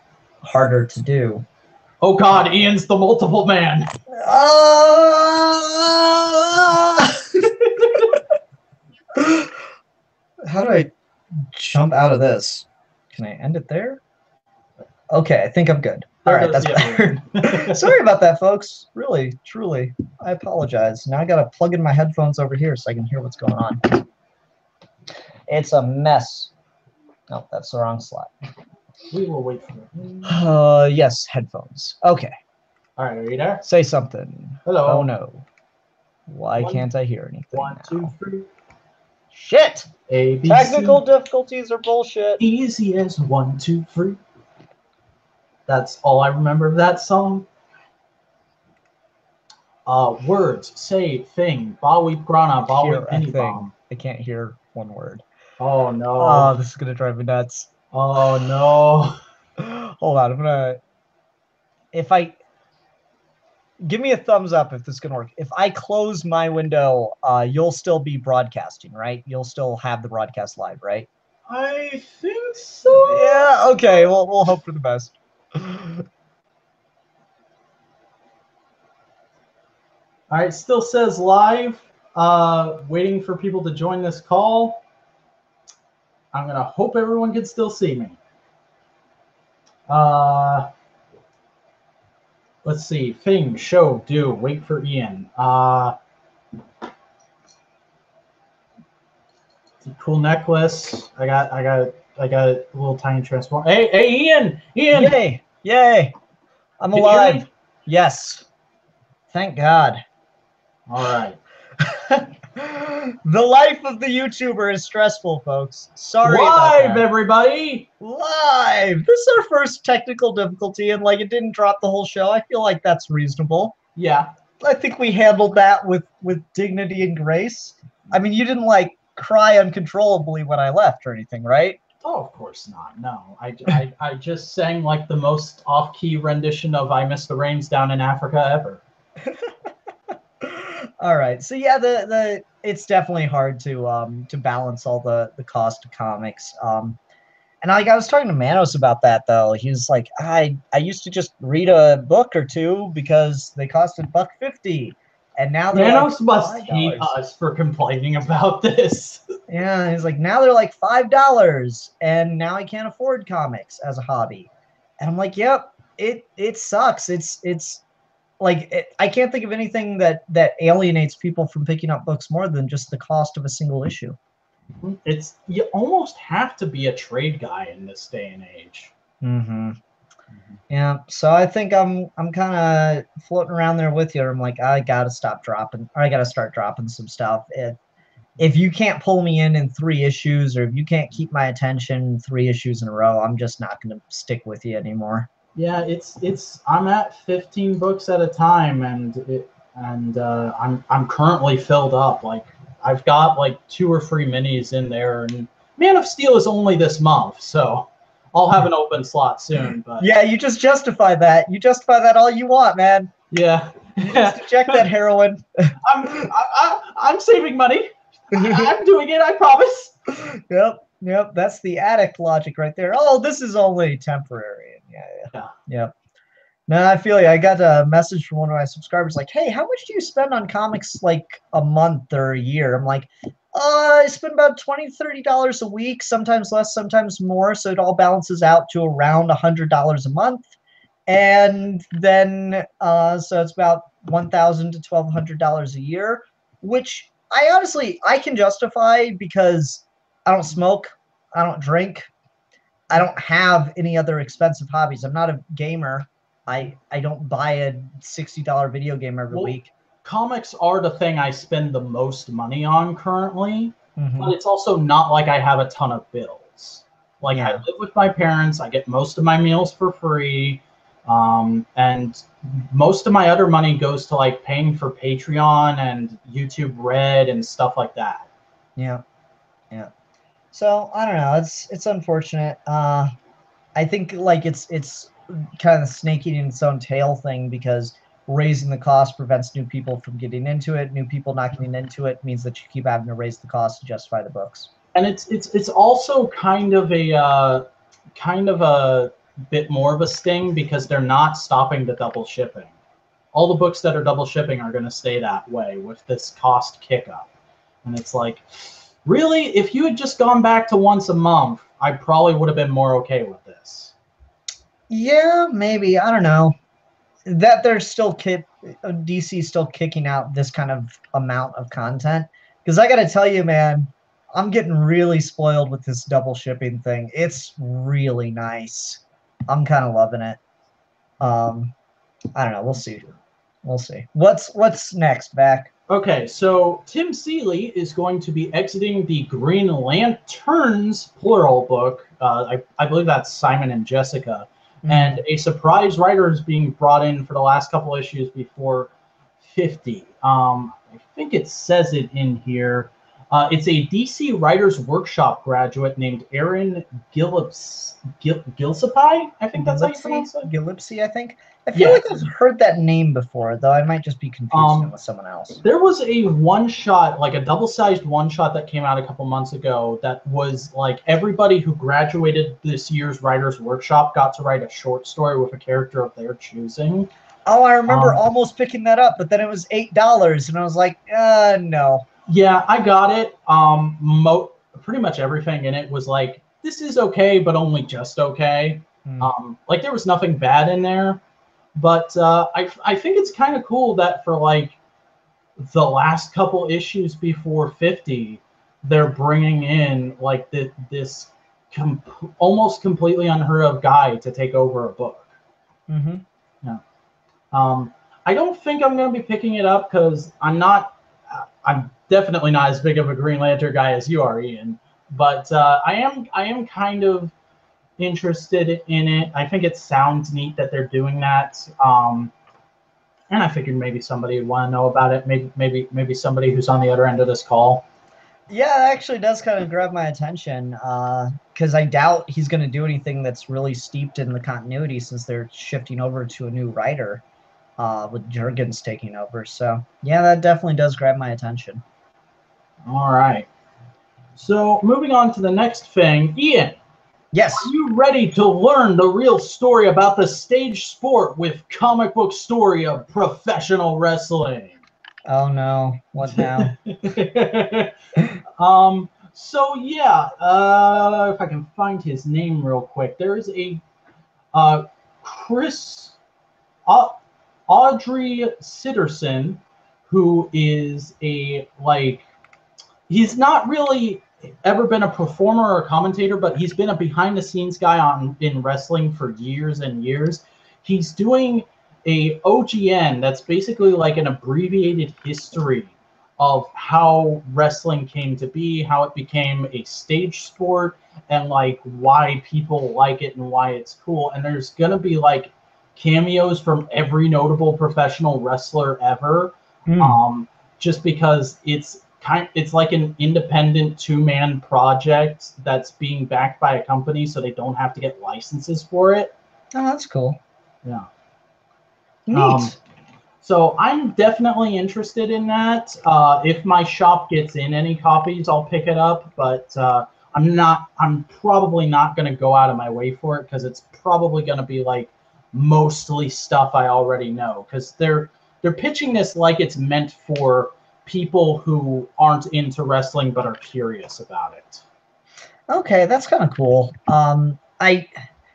harder to do. Oh God, Ian's the multiple man. How do I jump out of this? Can I end it there? Okay, I think I'm good. All right, that's better. Sorry about that, folks. Really, truly, I apologize. Now I gotta plug in my headphones over here so I can hear what's going on. It's a mess. No, that's the wrong slide. We will wait for it. Yes, headphones. Okay. All right, are you there? Say something. Hello. Oh no. Why can't I hear anything? 1, 2, 3. Shit! A, B, Technical C. difficulties are bullshit. Easy as 1, 2, 3. That's all I remember of that song. Words, say, thing, bawi prana, bawi penny bomb. I can't hear one word. Oh no. Oh, this is gonna drive me nuts. Oh no. Hold on, I'm gonna. Give me a thumbs up if this is gonna work. If I close my window, you'll still be broadcasting, right? You'll still have the broadcast live, right? I think so. Yeah. Okay. Well, we'll hope for the best. All right, still says live. Waiting for people to join this call. I'm gonna hope everyone can still see me. Let's see. Thing, show, do. Wait for Ian. Cool necklace. I got a little tiny transform. Hey, Ian! Yay! I'm alive. Yes. Thank God. All right. The life of the YouTuber is stressful, folks. Sorry Live, about that. everybody! Live! This is our first technical difficulty, and like it didn't drop the whole show. I feel like that's reasonable. Yeah. I think we handled that with dignity and grace. I mean, you didn't like cry uncontrollably when I left or anything, right? Oh, of course not. No, I just sang like the most off-key rendition of "I Miss the Rains Down in Africa" ever. All right, so yeah, it's definitely hard to balance all the cost of comics. And like I was talking to Manos about that though. He was like, I used to just read a book or two because they costed $1.50, and now they're Manos like must $5. hate us for complaining about this. Yeah, he's like, now they're like $5, and now I can't afford comics as a hobby. And I'm like, yep, it sucks. It's I can't think of anything that alienates people from picking up books more than just the cost of a single issue. It's you almost have to be a trade guy in this day and age. Mm-hmm. Yeah, so I think I'm kind of floating around there with you. I'm like, I gotta stop dropping, or I gotta start dropping some stuff. If you can't pull me in 3 issues, or if you can't keep my attention 3 issues in a row, I'm just not gonna stick with you anymore. Yeah, it's I'm at 15 books at a time, and I'm currently filled up. Like I've got like 2 or 3 minis in there, and Man of Steel is only this month, so I'll have an open slot soon. But Yeah, you just justify that. You justify that all you want, man. yeah, You just inject that heroin. I'm saving money. I'm doing it. I promise. Yep. That's the addict logic right there. Oh, this is only temporary. Yeah. Yep. No, I feel you. I got a message from one of my subscribers like, hey, how much do you spend on comics like a month or a year? I'm like, I spend about $20-$30 a week, sometimes less, sometimes more. So it all balances out to around $100 a month. And then, so it's about $1,000 to $1,200 a year, which I can justify because I don't smoke, I don't drink, I don't have any other expensive hobbies. I'm not a gamer. I don't buy a $60 video game every week. Comics are the thing I spend the most money on currently, but it's also not like I have a ton of bills. Like I live with my parents, I get most of my meals for free, and most of my other money goes to like paying for Patreon and YouTube Red and stuff like that. Yeah. So I don't know. It's unfortunate. I think like it's kind of snaking in its own tail thing because raising the cost prevents new people from getting into it. New people not getting into it means that you keep having to raise the cost to justify the books. And it's also kind of a bit more of a sting because they're not stopping the double shipping. All the books that are double shipping are going to stay that way with this cost kick up. And it's like, really, if you had just gone back to once a month, I probably would have been more okay with this. Yeah, maybe. I don't know. That they're still DC still kicking out this kind of amount of content. Because I got to tell you, man, I'm getting really spoiled with this double shipping thing. It's really nice. I'm kind of loving it. I don't know. We'll see. What's next, Back? Okay, so Tim Seeley is going to be exiting the Green Lanterns plural book. I believe that's Simon and Jessica. And a surprise writer is being brought in for the last couple issues before 50. I think it says it in here. It's a DC Writers Workshop graduate named Aaron Gillespie. I think that's how you pronounce it. Gillespie, I think. I feel like I've heard that name before, though I might just be confusing it with someone else. There was a one-shot, like a double-sized one-shot that came out a couple months ago that was like everybody who graduated this year's Writers Workshop got to write a short story with a character of their choosing. Oh, I remember almost picking that up, but then it was $8, and I was like, no. Yeah, I got it. Pretty much everything in it was like, this is okay, but only just okay. Like there was nothing bad in there. But I think it's kind of cool that for like the last couple issues before 50, they're bringing in like this almost completely unheard of guy to take over a book. Yeah. I don't think I'm going to be picking it up because I'm definitely not as big of a Green Lantern guy as you are, Ian. But I am kind of interested in it. I think it sounds neat that they're doing that. And I figured maybe somebody would want to know about it. Maybe somebody who's on the other end of this call. Yeah, it actually does kind of grab my attention because I doubt he's going to do anything that's really steeped in the continuity since they're shifting over to a new writer with Jurgens taking over. So yeah, that definitely does grab my attention. All right. So moving on to the next thing, Ian. Yes. Are you ready to learn the real story about the stage sport with comic book story of professional wrestling? Oh no, what now? So yeah, if I can find his name real quick, there is a Chris Audrey Sitterson, who is he's not really ever been a performer or a commentator, but he's been a behind the scenes guy in wrestling for years and years. He's doing a OGN that's basically like an abbreviated history of how wrestling came to be, how it became a stage sport, and like why people like it and why it's cool. And there's gonna be like cameos from every notable professional wrestler ever, just because it's like an independent two-man project that's being backed by a company, so they don't have to get licenses for it. Oh, that's cool. Yeah. Neat. So I'm definitely interested in that. If my shop gets in any copies, I'll pick it up. But I'm probably not going to go out of my way for it, because it's probably going to be like mostly stuff I already know. Because they're pitching this like it's meant for people who aren't into wrestling but are curious about it. Okay, that's kind of cool.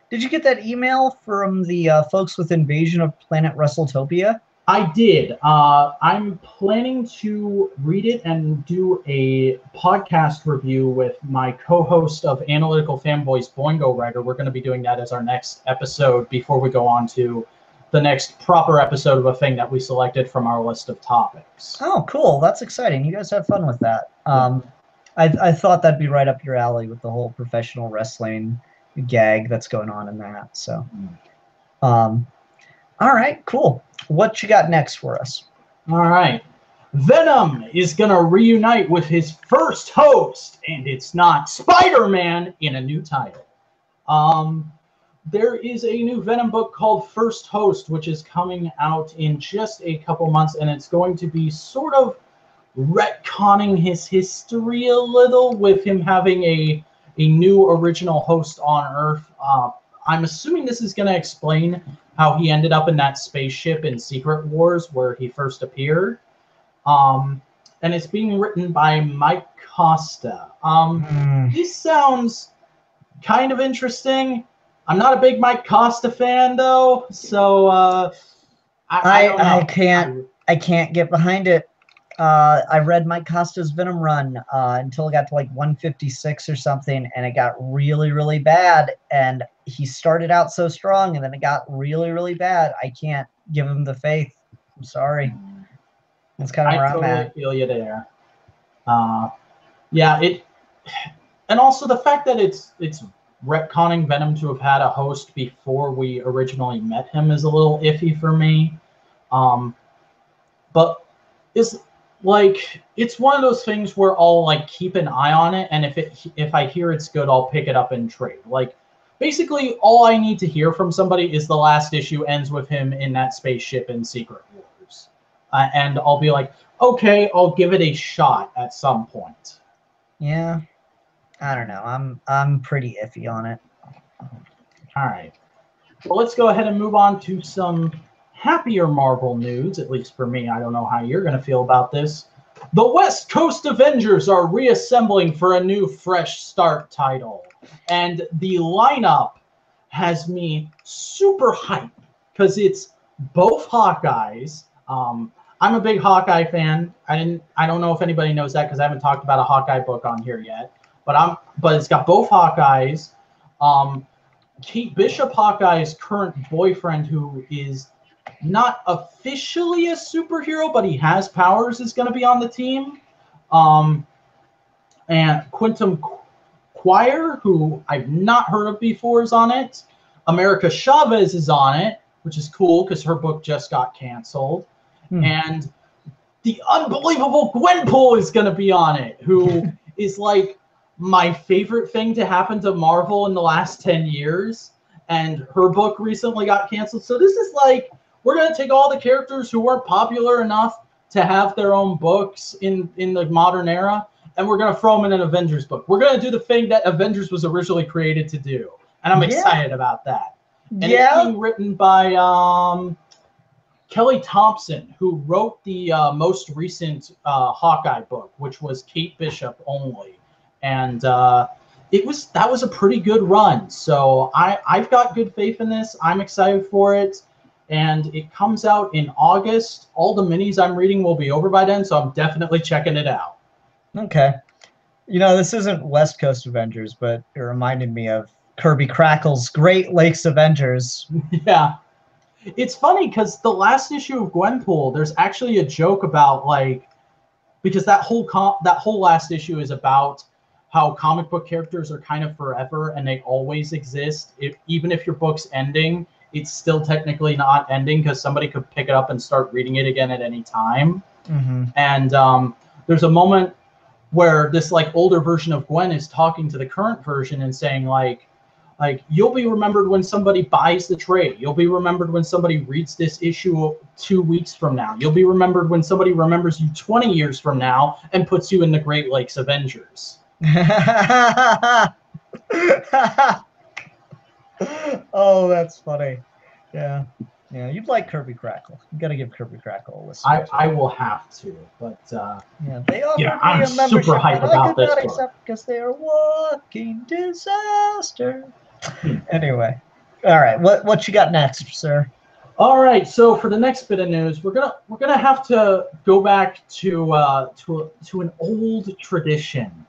Did you get that email from the folks with Invasion of Planet WrestleTopia? I did. I'm planning to read it and do a podcast review with my co-host of Analytical Fanboys, Boingo Writer. We're going to be doing that as our next episode before we go on to the next proper episode of a thing that we selected from our list of topics. Oh, cool. That's exciting. You guys have fun with that. I thought that'd be right up your alley with the whole professional wrestling gag that's going on in that. So, all right, cool. What you got next for us? All right. Venom is going to reunite with his first host, and it's not Spider-Man in a new title. There is a new Venom book called First Host, which is coming out in just a couple months, and it's going to be sort of retconning his history a little, with him having a new original host on Earth. I'm assuming this is going to explain how he ended up in that spaceship in Secret Wars where he first appeared. And it's being written by Mike Costa. This sounds kind of interesting. I'm not a big Mike Costa fan, though, so I don't know. I can't get behind it. I read Mike Costa's Venom run until it got to like 156 or something, and it got really, really bad. And he started out so strong, and then it got really, really bad. I can't give him the faith. I'm sorry. That's kind of where I'm at. I totally feel you there. Yeah, and also the fact that it's retconning Venom to have had a host before we originally met him is a little iffy for me. But it's one of those things where I'll like keep an eye on it, and if I hear it's good, I'll pick it up and trade. Like, basically all I need to hear from somebody is the last issue ends with him in that spaceship in Secret Wars, and I'll be like, okay, I'll give it a shot at some point. Yeah, I don't know. I'm pretty iffy on it. All right. Well, let's go ahead and move on to some happier Marvel news, at least for me. I don't know how you're going to feel about this. The West Coast Avengers are reassembling for a new Fresh Start title. And the lineup has me super hyped because it's both Hawkeyes. I'm a big Hawkeye fan. I don't know if anybody knows that because I haven't talked about a Hawkeye book on here yet. But it's got both Hawkeyes. Kate Bishop, Hawkeye's current boyfriend, who is not officially a superhero, but he has powers, is going to be on the team. And Quantum Quire, who I've not heard of before, is on it. America Chavez is on it, which is cool because her book just got canceled. And the unbelievable Gwenpool is going to be on it, who is like my favorite thing to happen to Marvel in the last 10 years. And her book recently got canceled. So this is like, we're going to take all the characters who weren't popular enough to have their own books in the modern era, and we're going to throw them in an Avengers book. We're going to do the thing that Avengers was originally created to do. And I'm excited about that. And it's being written by Kelly Thompson, who wrote the most recent Hawkeye book, which was Kate Bishop only. And that was a pretty good run. So I've got good faith in this. I'm excited for it. and it comes out in August. All the minis I'm reading will be over by then, so I'm definitely checking it out. Okay. You know, this isn't West Coast Avengers, but it reminded me of Kirby Crackle's Great Lakes Avengers. Yeah. It's funny because the last issue of Gwenpool, there's actually a joke about like, because that whole last issue is about how comic book characters are kind of forever and they always exist. Even if your book's ending, it's still technically not ending because somebody could pick it up and start reading it again at any time. Mm-hmm. And there's a moment where this like older version of Gwen is talking to the current version and saying like you'll be remembered when somebody buys the trade. You'll be remembered when somebody reads this issue 2 weeks from now. You'll be remembered when somebody remembers you 20 years from now and puts you in the Great Lakes Avengers. Oh, that's funny. Yeah. Yeah, you'd like Kirby Crackle. You gotta give Kirby Crackle a listen. I will have to, but yeah, they offered yeah, me I'm a membership super hyped that I about could this not book. accept because they are walking disaster. Anyway, all right, what you got next, sir? All right, so for the next bit of news, we're gonna have to go back to an old tradition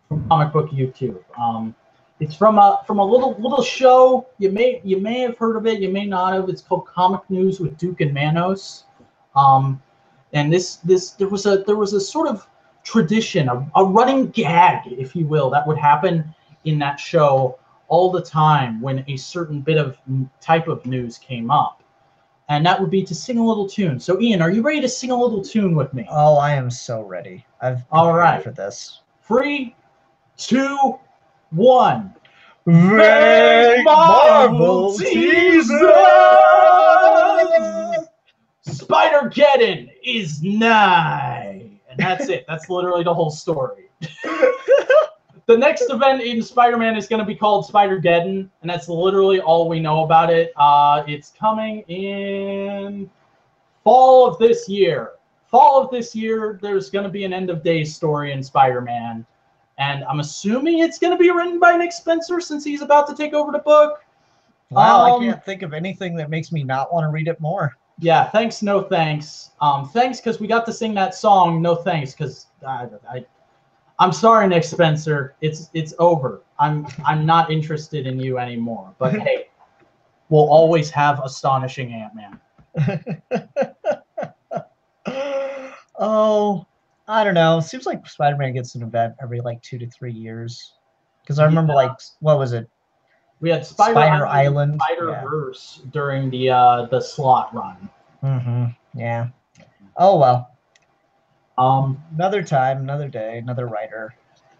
from comic book YouTube. It's from a little show. You may have heard of it. You may not have. It's called Comic News with Duke and Manos. And there was a sort of tradition, a running gag, if you will, that would happen in that show all the time when a certain bit of type of news came up. And that would be to sing a little tune. So, Ian, are you ready to sing a little tune with me? Oh, I am so ready. I've all right for this. 3, 2, 1. Vague Marvel teaser! Spider-Geddon is nigh. And that's it. That's literally the whole story. The next event in Spider-Man is going to be called Spider-Geddon, and that's literally all we know about it. It's coming in fall of this year. Fall of this year, there's going to be an end-of-days story in Spider-Man. And I'm assuming it's going to be written by Nick Spencer since he's about to take over the book. Wow, I can't think of anything that makes me not want to read it more. Yeah, thanks, no thanks. Thanks because we got to sing that song. No thanks because I'm sorry, Nick Spencer. It's over. I'm not interested in you anymore. But hey, we'll always have astonishing Ant-Man. Oh, I don't know. Seems like Spider-Man gets an event every like 2 to 3 years. Because I remember like what was it? We had Spider Island, Spider-Verse during the slot run. Mm-hmm. Yeah. Oh well. Another time, another day, another writer.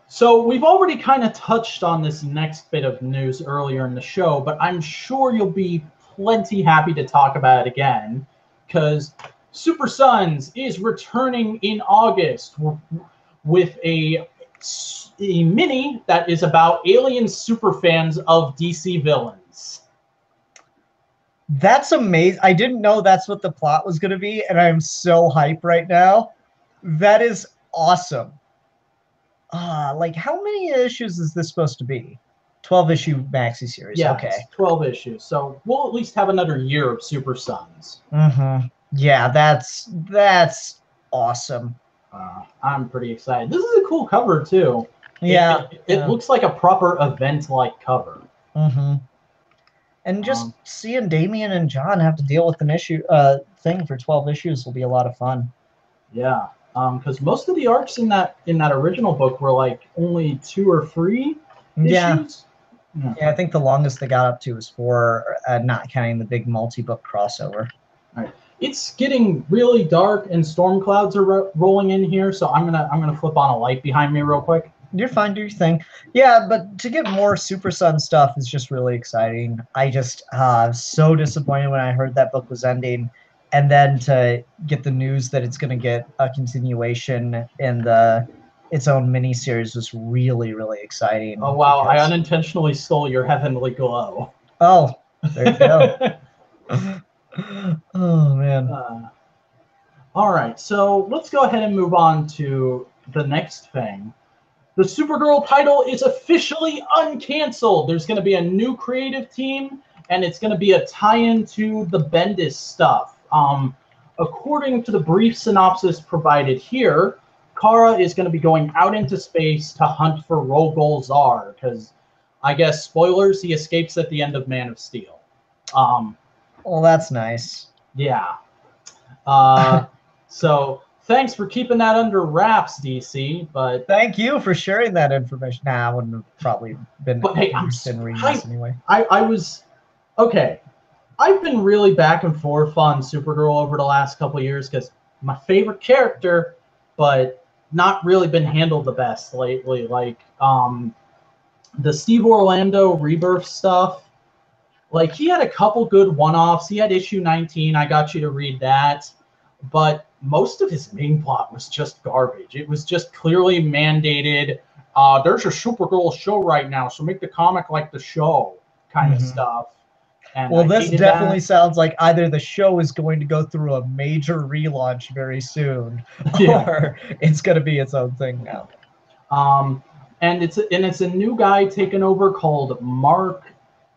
So we've already kind of touched on this next bit of news earlier in the show, but I'm sure you'll be plenty happy to talk about it again because Super Sons is returning in August with a mini that is about alien superfans of DC villains. That's amazing. I didn't know that's what the plot was going to be, and I'm so hyped right now. That is awesome. Like, how many issues is this supposed to be? 12-issue maxi series. Yeah, okay. 12 issues. So we'll at least have another year of Super Sons. Mm-hmm. Yeah, that's awesome. I'm pretty excited. This is a cool cover too. Yeah, it looks like a proper event-like cover. Mm-hmm. And just seeing Damian and John have to deal with an issue thing for 12 issues will be a lot of fun. Yeah, because most of the arcs in that original book were like only 2 or 3 issues. Yeah, I think the longest they got up to was 4, not counting the big multi-book crossover. All right. It's getting really dark and storm clouds are rolling in here, so I'm gonna flip on a light behind me real quick. You're fine, do your thing. Yeah, but to get more Super Sun stuff is just really exciting. I just was so disappointed when I heard that book was ending, and then to get the news that it's going to get a continuation in its own miniseries was really, really exciting. Oh wow! I unintentionally stole your Heavenly Glow. Oh, there you go. Oh man. All right, so let's go ahead and move on to the next thing. The Supergirl title is officially uncanceled. There's going to be a new creative team, and it's going to be a tie-in to the Bendis stuff. According to the brief synopsis provided here, Kara is going to be going out into space to hunt for Rogol Zar, because I guess, spoilers, he escapes at the end of Man of Steel. Well, that's nice. Yeah. So thanks for keeping that under wraps, DC. But thank you for sharing that information. Nah, I wouldn't have probably been hey, interested in reading this anyway. I was okay. I've been really back and forth on Supergirl over the last couple of years because my favorite character, but not really been handled the best lately. Like the Steve Orlando Rebirth stuff. Like, he had a couple good one-offs. He had issue 19. I got you to read that. But most of his main plot was just garbage. It was just clearly mandated. There's a Supergirl show right now, so make the comic like the show kind of stuff. And well, this definitely sounds like either the show is going to go through a major relaunch very soon, or it's going to be its own thing now. And it's a new guy taking over called Mark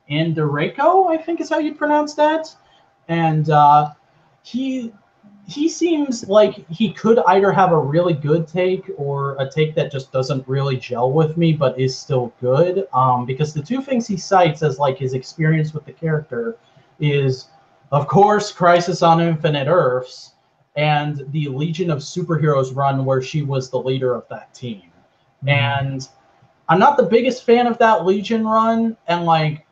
Andoreko, I think is how you pronounce that. And he seems like he could either have a really good take or a take that just doesn't really gel with me, but is still good. Because the two things he cites as like his experience with the character is, of course, Crisis on Infinite Earths and the Legion of Superheroes run where she was the leader of that team. And I'm not the biggest fan of that Legion run, and like,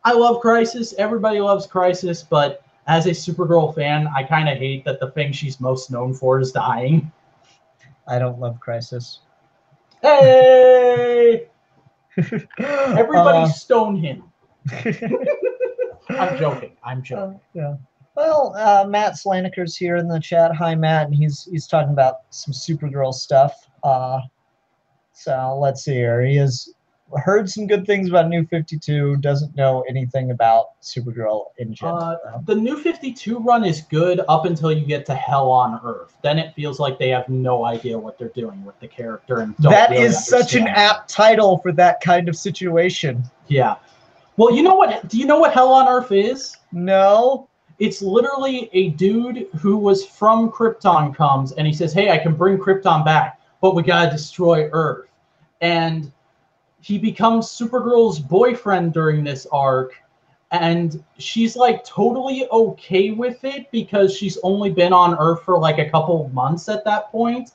I love Crisis. Everybody loves Crisis, but as a Supergirl fan, I kind of hate that the thing she's most known for is dying. I don't love Crisis. Hey! Everybody stone him. I'm joking. Yeah. Well, Matt Slaniker's here in the chat. Hi, Matt, and he's talking about some Supergirl stuff. So let's see here. He has heard some good things about New 52, doesn't know anything about Supergirl in general. The New 52 run is good up until you get to Hell on Earth. Then it feels like they have no idea what they're doing with the character. And that really is such an apt title for that kind of situation. Yeah. Well, you know what? Do you know what Hell on Earth is? No. It's literally a dude who was from Krypton comes, and he says, hey, I can bring Krypton back, but we gotta destroy Earth. And he becomes Supergirl's boyfriend during this arc, and she's like totally okay with it because she's only been on Earth for like a couple of months at that point.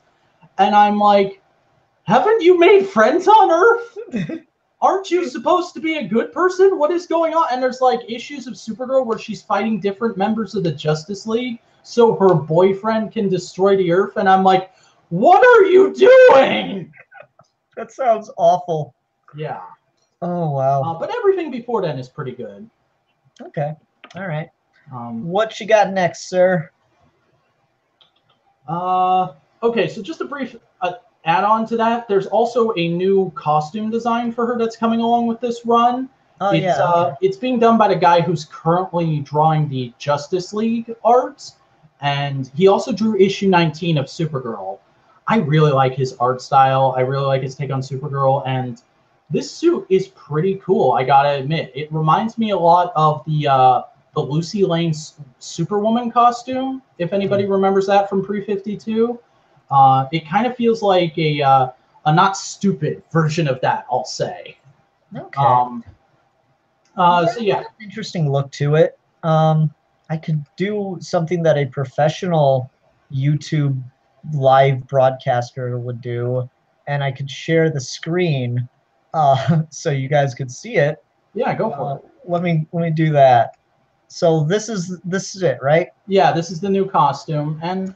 And I'm like, haven't you made friends on Earth? Aren't you supposed to be a good person? What is going on? And there's like issues of Supergirl where she's fighting different members of the Justice League so her boyfriend can destroy the Earth. And I'm like, what are you doing? That sounds awful. Yeah. Oh, wow. But everything before then is pretty good. Okay. All right. What you got next, sir? Okay, so just a brief add-on to that. There's also a new costume design for her that's coming along with this run. It's being done by the guy who's currently drawing the Justice League art, and he also drew issue 19 of Supergirl. I really like his art style. I really like his take on Supergirl, and this suit is pretty cool, I gotta admit. It reminds me a lot of the Lucy Lane Superwoman costume, if anybody remembers that from pre-52. It kind of feels like a not stupid version of that, I'll say. Okay. So yeah, interesting look to it. I could do something that a professional YouTube live broadcaster would do, and I could share the screen so you guys could see it. Yeah, go for it. Let me do that. So this is it, right? Yeah, this is the new costume, and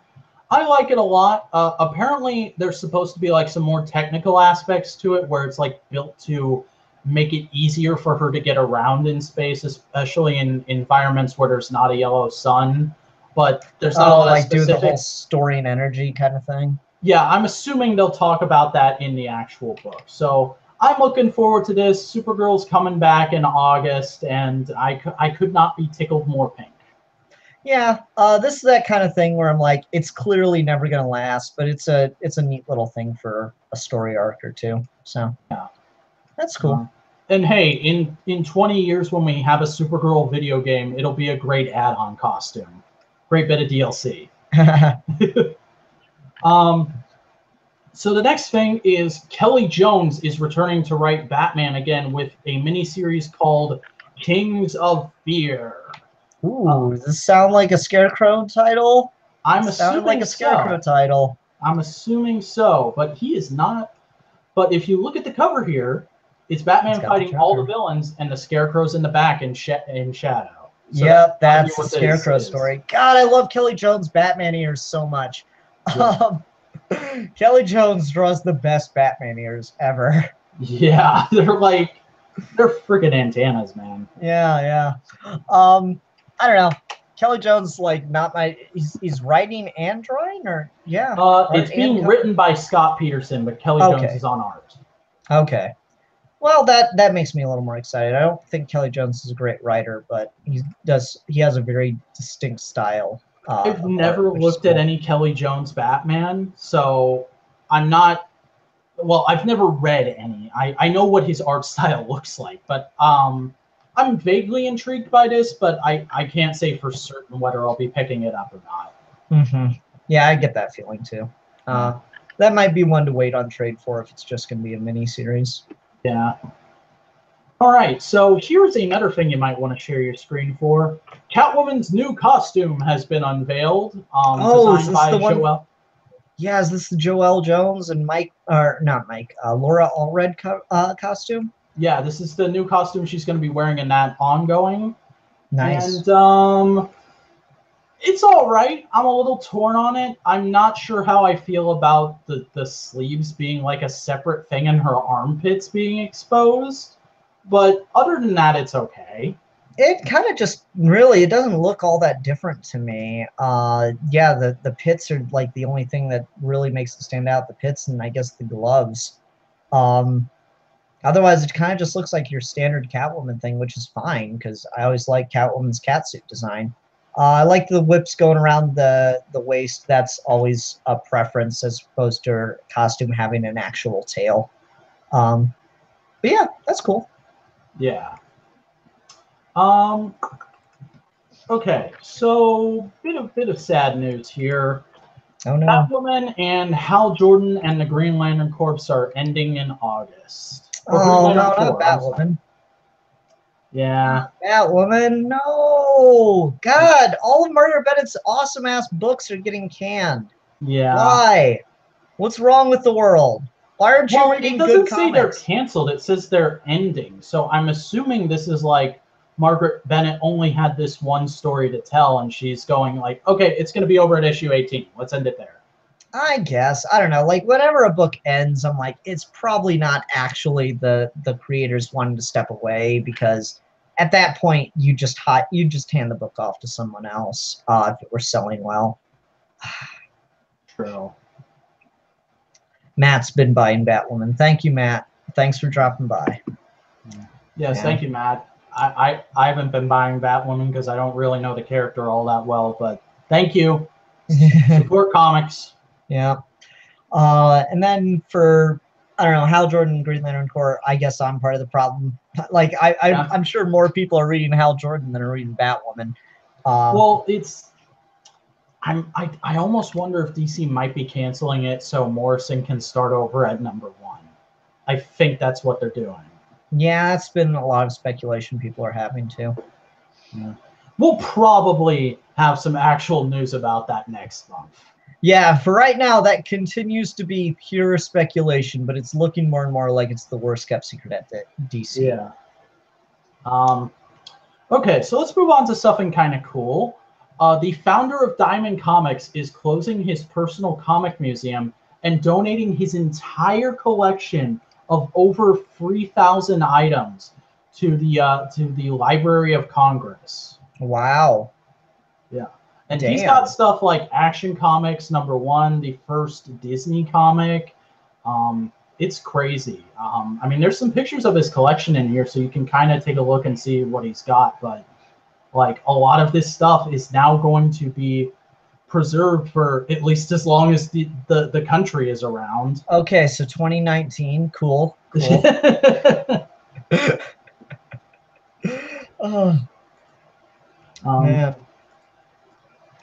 I like it a lot. Apparently, there's supposed to be like some more technical aspects to it, where it's like built to make it easier for her to get around in space, especially in environments where there's not a yellow sun. But there's not a lot of specific... do the whole storing energy kind of thing. Yeah, I'm assuming they'll talk about that in the actual book. So I'm looking forward to this. Supergirl's coming back in August, and I could not be tickled more pink. Yeah, this is that kind of thing where I'm like, it's clearly never going to last, but it's a neat little thing for a story arc or two. So yeah, that's cool. And hey, in 20 years when we have a Supergirl video game, it'll be a great add-on costume. Great bit of DLC. So the next thing is Kelly Jones is returning to write Batman again with a miniseries called Kings of Fear. Ooh, does this sound like a Scarecrow title? I'm Sounded like assuming a Scarecrow so. title. I'm assuming so, but he is not. But if you look at the cover here, it's Batman got fighting the all the Joker. villains, and the Scarecrow's in the back in shadow. So Yep, gotta be that's the what this Scarecrow is. story. God, I love Kelly Jones' Batman ears so much. Yeah. Kelly Jones draws the best Batman ears ever. Yeah, they're freaking antennas, man. Yeah. I don't know. Kelly Jones, like, not my. He's writing and drawing, or yeah. It's being written by Scott Peterson, but Kelly Jones is on art. Okay. Well, that makes me a little more excited. I don't think Kelly Jones is a great writer, but he has a very distinct style. I've of never art, which is looked at cool. any Kelly Jones Batman, so I'm not. Well, I've never read any. I know what his art style looks like, but I'm vaguely intrigued by this, but I can't say for certain whether I'll be picking it up or not. Yeah, I get that feeling too. That might be one to wait on trade for if it's just going to be a mini series. Yeah. All right, so here's another thing you might want to share your screen for. Catwoman's new costume has been unveiled. Designed by Joel. Yeah, is this the Joelle Jones and Laura Allred costume? Yeah, this is the new costume she's going to be wearing in that ongoing. Nice. And it's all right. I'm a little torn on it. I'm not sure how I feel about the sleeves being like a separate thing and her armpits being exposed. But other than that, it's okay. It kind of just really, it doesn't look all that different to me. Yeah, the pits are like the only thing that really makes it stand out. The pits and I guess the gloves. Otherwise, it kind of just looks like your standard Catwoman thing, which is fine because I always like Catwoman's catsuit design. I like the whips going around the waist. That's always a preference as opposed to her costume having an actual tail. But yeah, that's cool. Yeah. Okay, so bit of sad news here. Oh no. Catwoman and Hal Jordan and the Green Lantern Corps are ending in August. Oh no, not Batwoman. Yeah. Batwoman, no! God, all of Margaret Bennett's awesome-ass books are getting canned. Yeah. Why? What's wrong with the world? Why aren't you reading good comics? It doesn't say they're canceled. It says they're ending. So I'm assuming this is like Margaret Bennett only had this one story to tell, and she's going like, okay, it's going to be over at issue 18. Let's end it there. I guess. I don't know. Like, whenever a book ends, I'm like, it's probably not actually the creators wanting to step away, because at that point, you just hand the book off to someone else if it were selling well. True. Matt's been buying Batwoman. Thank you, Matt. Thanks for dropping by. Yes, thank you, Matt. I haven't been buying Batwoman because I don't really know the character all that well, but thank you. Support comics. Yeah. And then for, I don't know, Hal Jordan, Green Lantern Corps, I guess I'm part of the problem. Like, I'm sure more people are reading Hal Jordan than are reading Batwoman. Well, I almost wonder if DC might be canceling it so Morrison can start over at #1. I think that's what they're doing. Yeah, that's been a lot of speculation people are having too. Yeah. We'll probably have some actual news about that next month. Yeah, for right now, that continues to be pure speculation, but it's looking more and more like it's the worst kept secret at DC. Yeah. Okay, so let's move on to something kind of cool. The founder of Diamond Comics is closing his personal comic museum and donating his entire collection of over 3,000 items to the Library of Congress. Wow. Yeah. And he's got stuff like Action Comics #1, the first Disney comic. It's crazy. I mean, there's some pictures of his collection in here, so you can kind of take a look and see what he's got. But like, a lot of this stuff is now going to be preserved for at least as long as the country is around. Okay, so 2019, cool. Oh man.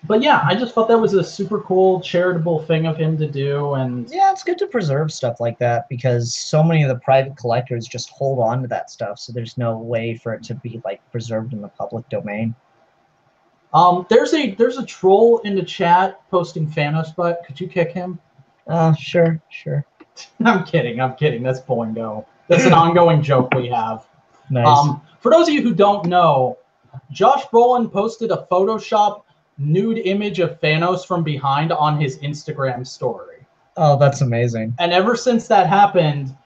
But yeah, I just thought that was a super cool charitable thing of him to do, and Yeah, it's good to preserve stuff like that because so many of the private collectors just hold on to that stuff, so there's no way for it to be like preserved in the public domain. there's a troll in the chat posting Thanos butt. Could you kick him? Sure. I'm kidding. That's Boingo. That's an ongoing joke we have. Nice. For those of you who don't know, Josh Brolin posted a Photoshop nude image of Thanos from behind on his Instagram story. Oh, that's amazing. And ever since that happened,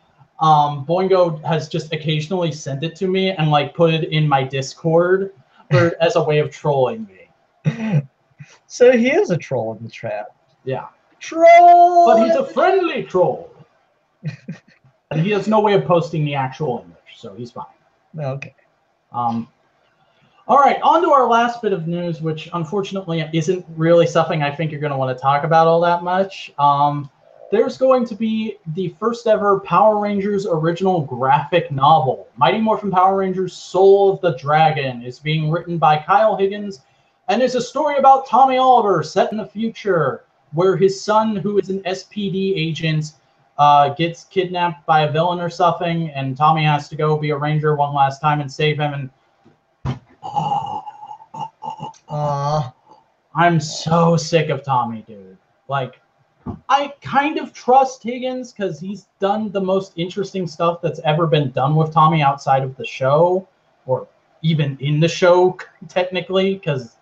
Boingo has just occasionally sent it to me and like put it in my Discord as a way of trolling me. So he is a troll in the chat. Yeah. Troll! But he's a friendly troll. And he has no way of posting the actual image, so he's fine. Okay. All right, on to our last bit of news, which unfortunately isn't really something I think you're going to want to talk about all that much. There's going to be the first ever Power Rangers original graphic novel. Mighty Morphin Power Rangers Soul of the Dragon is being written by Kyle Higgins and is a story about Tommy Oliver set in the future where his son, who is an SPD agent, gets kidnapped by a villain or something, and Tommy has to go be a ranger one last time and save him. And I'm so sick of Tommy, dude. Like, I kind of trust Higgins because he's done the most interesting stuff that's ever been done with Tommy outside of the show, or even in the show, technically, because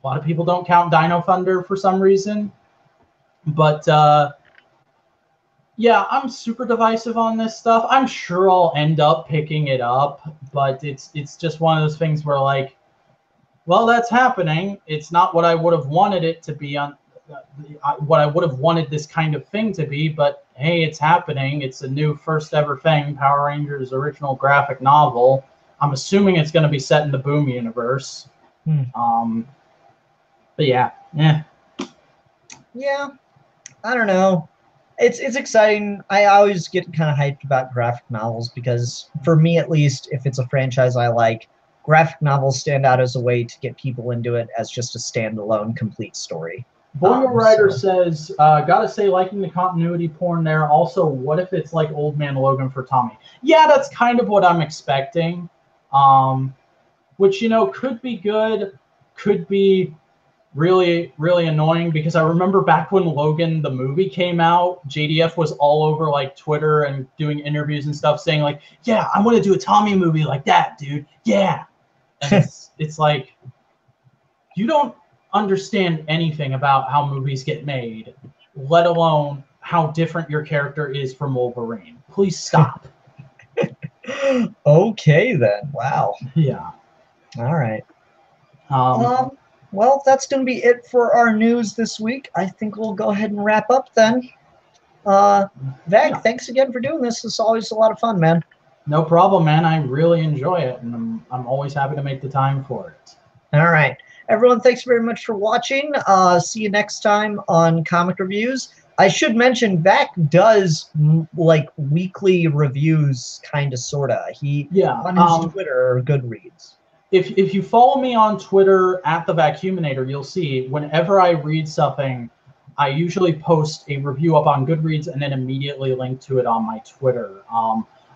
a lot of people don't count Dino Thunder for some reason. But, yeah, I'm super divisive on this stuff. I'm sure I'll end up picking it up, but it's just one of those things where, like, well, that's happening. It's not what I would have wanted it to be on, what I would have wanted this kind of thing to be, but hey, it's happening. It's a new first ever thing, Power Rangers original graphic novel. I'm assuming it's going to be set in the Boom universe. But yeah. Yeah, I don't know. It's exciting. I always get kind of hyped about graphic novels because, for me at least, if it's a franchise I like, graphic novels stand out as a way to get people into it as just a standalone, complete story. Boingo Rider says, gotta say, liking the continuity porn there. Also, what if it's like Old Man Logan for Tommy? Yeah, that's kind of what I'm expecting. Which, you know, could be good, could be really, really annoying, because I remember back when Logan the movie came out, JDF was all over like Twitter and doing interviews and stuff saying like, yeah, I want to do a Tommy movie like that, dude. Yeah. And it's like, you don't understand anything about how movies get made, let alone how different your character is from Wolverine. Please stop. Okay, then. Wow. Yeah. All right. Well, that's going to be it for our news this week. I think we'll go ahead and wrap up then. Vac, thanks again for doing this. It's always a lot of fun, man. No problem, man. I really enjoy it, and I'm always happy to make the time for it. All right. Everyone, thanks very much for watching. See you next time on Comic Reviews. I should mention, Vac does like weekly reviews, kind of, sorta. On his Twitter or Goodreads. If you follow me on Twitter at the Vacuminator, you'll see whenever I read something, I usually post a review up on Goodreads and then immediately link to it on my Twitter.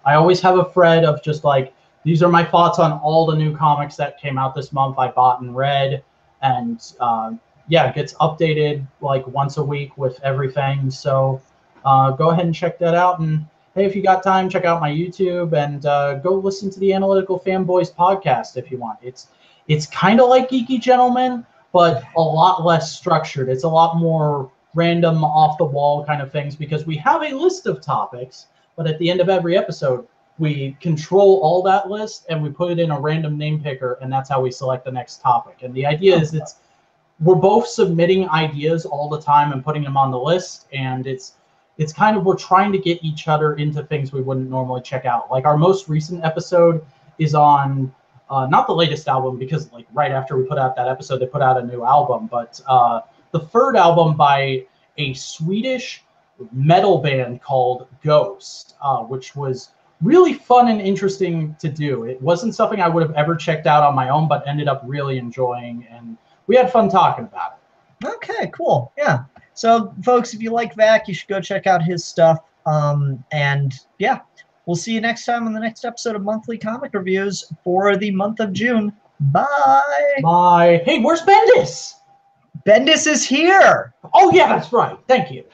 I always have a thread of just like, these are my thoughts on all the new comics that came out this month I bought and read. And yeah, it gets updated like once a week with everything. So go ahead and check that out. And hey, if you got time, check out my YouTube and go listen to the Analytical Fanboys podcast if you want. It's kind of like Geeky Gentlemen, but a lot less structured. It's a lot more random, off-the-wall kind of things because we have a list of topics, but at the end of every episode, we control all that list and we put it in a random name picker, and that's how we select the next topic. And the idea is we're both submitting ideas all the time and putting them on the list, and it's kind of, we're trying to get each other into things we wouldn't normally check out. Like our most recent episode is on, not the latest album, because like right after we put out that episode, they put out a new album, but the third album by a Swedish metal band called Ghost, which was really fun and interesting to do. It wasn't something I would have ever checked out on my own, but ended up really enjoying, and we had fun talking about it. Okay, cool. Yeah. So, folks, if you like Vac, you should go check out his stuff. And yeah, we'll see you next time on the next episode of Monthly Comic Reviews for the month of June. Bye. Bye. Hey, where's Bendis? Bendis is here. Oh, yeah, that's right. Thank you.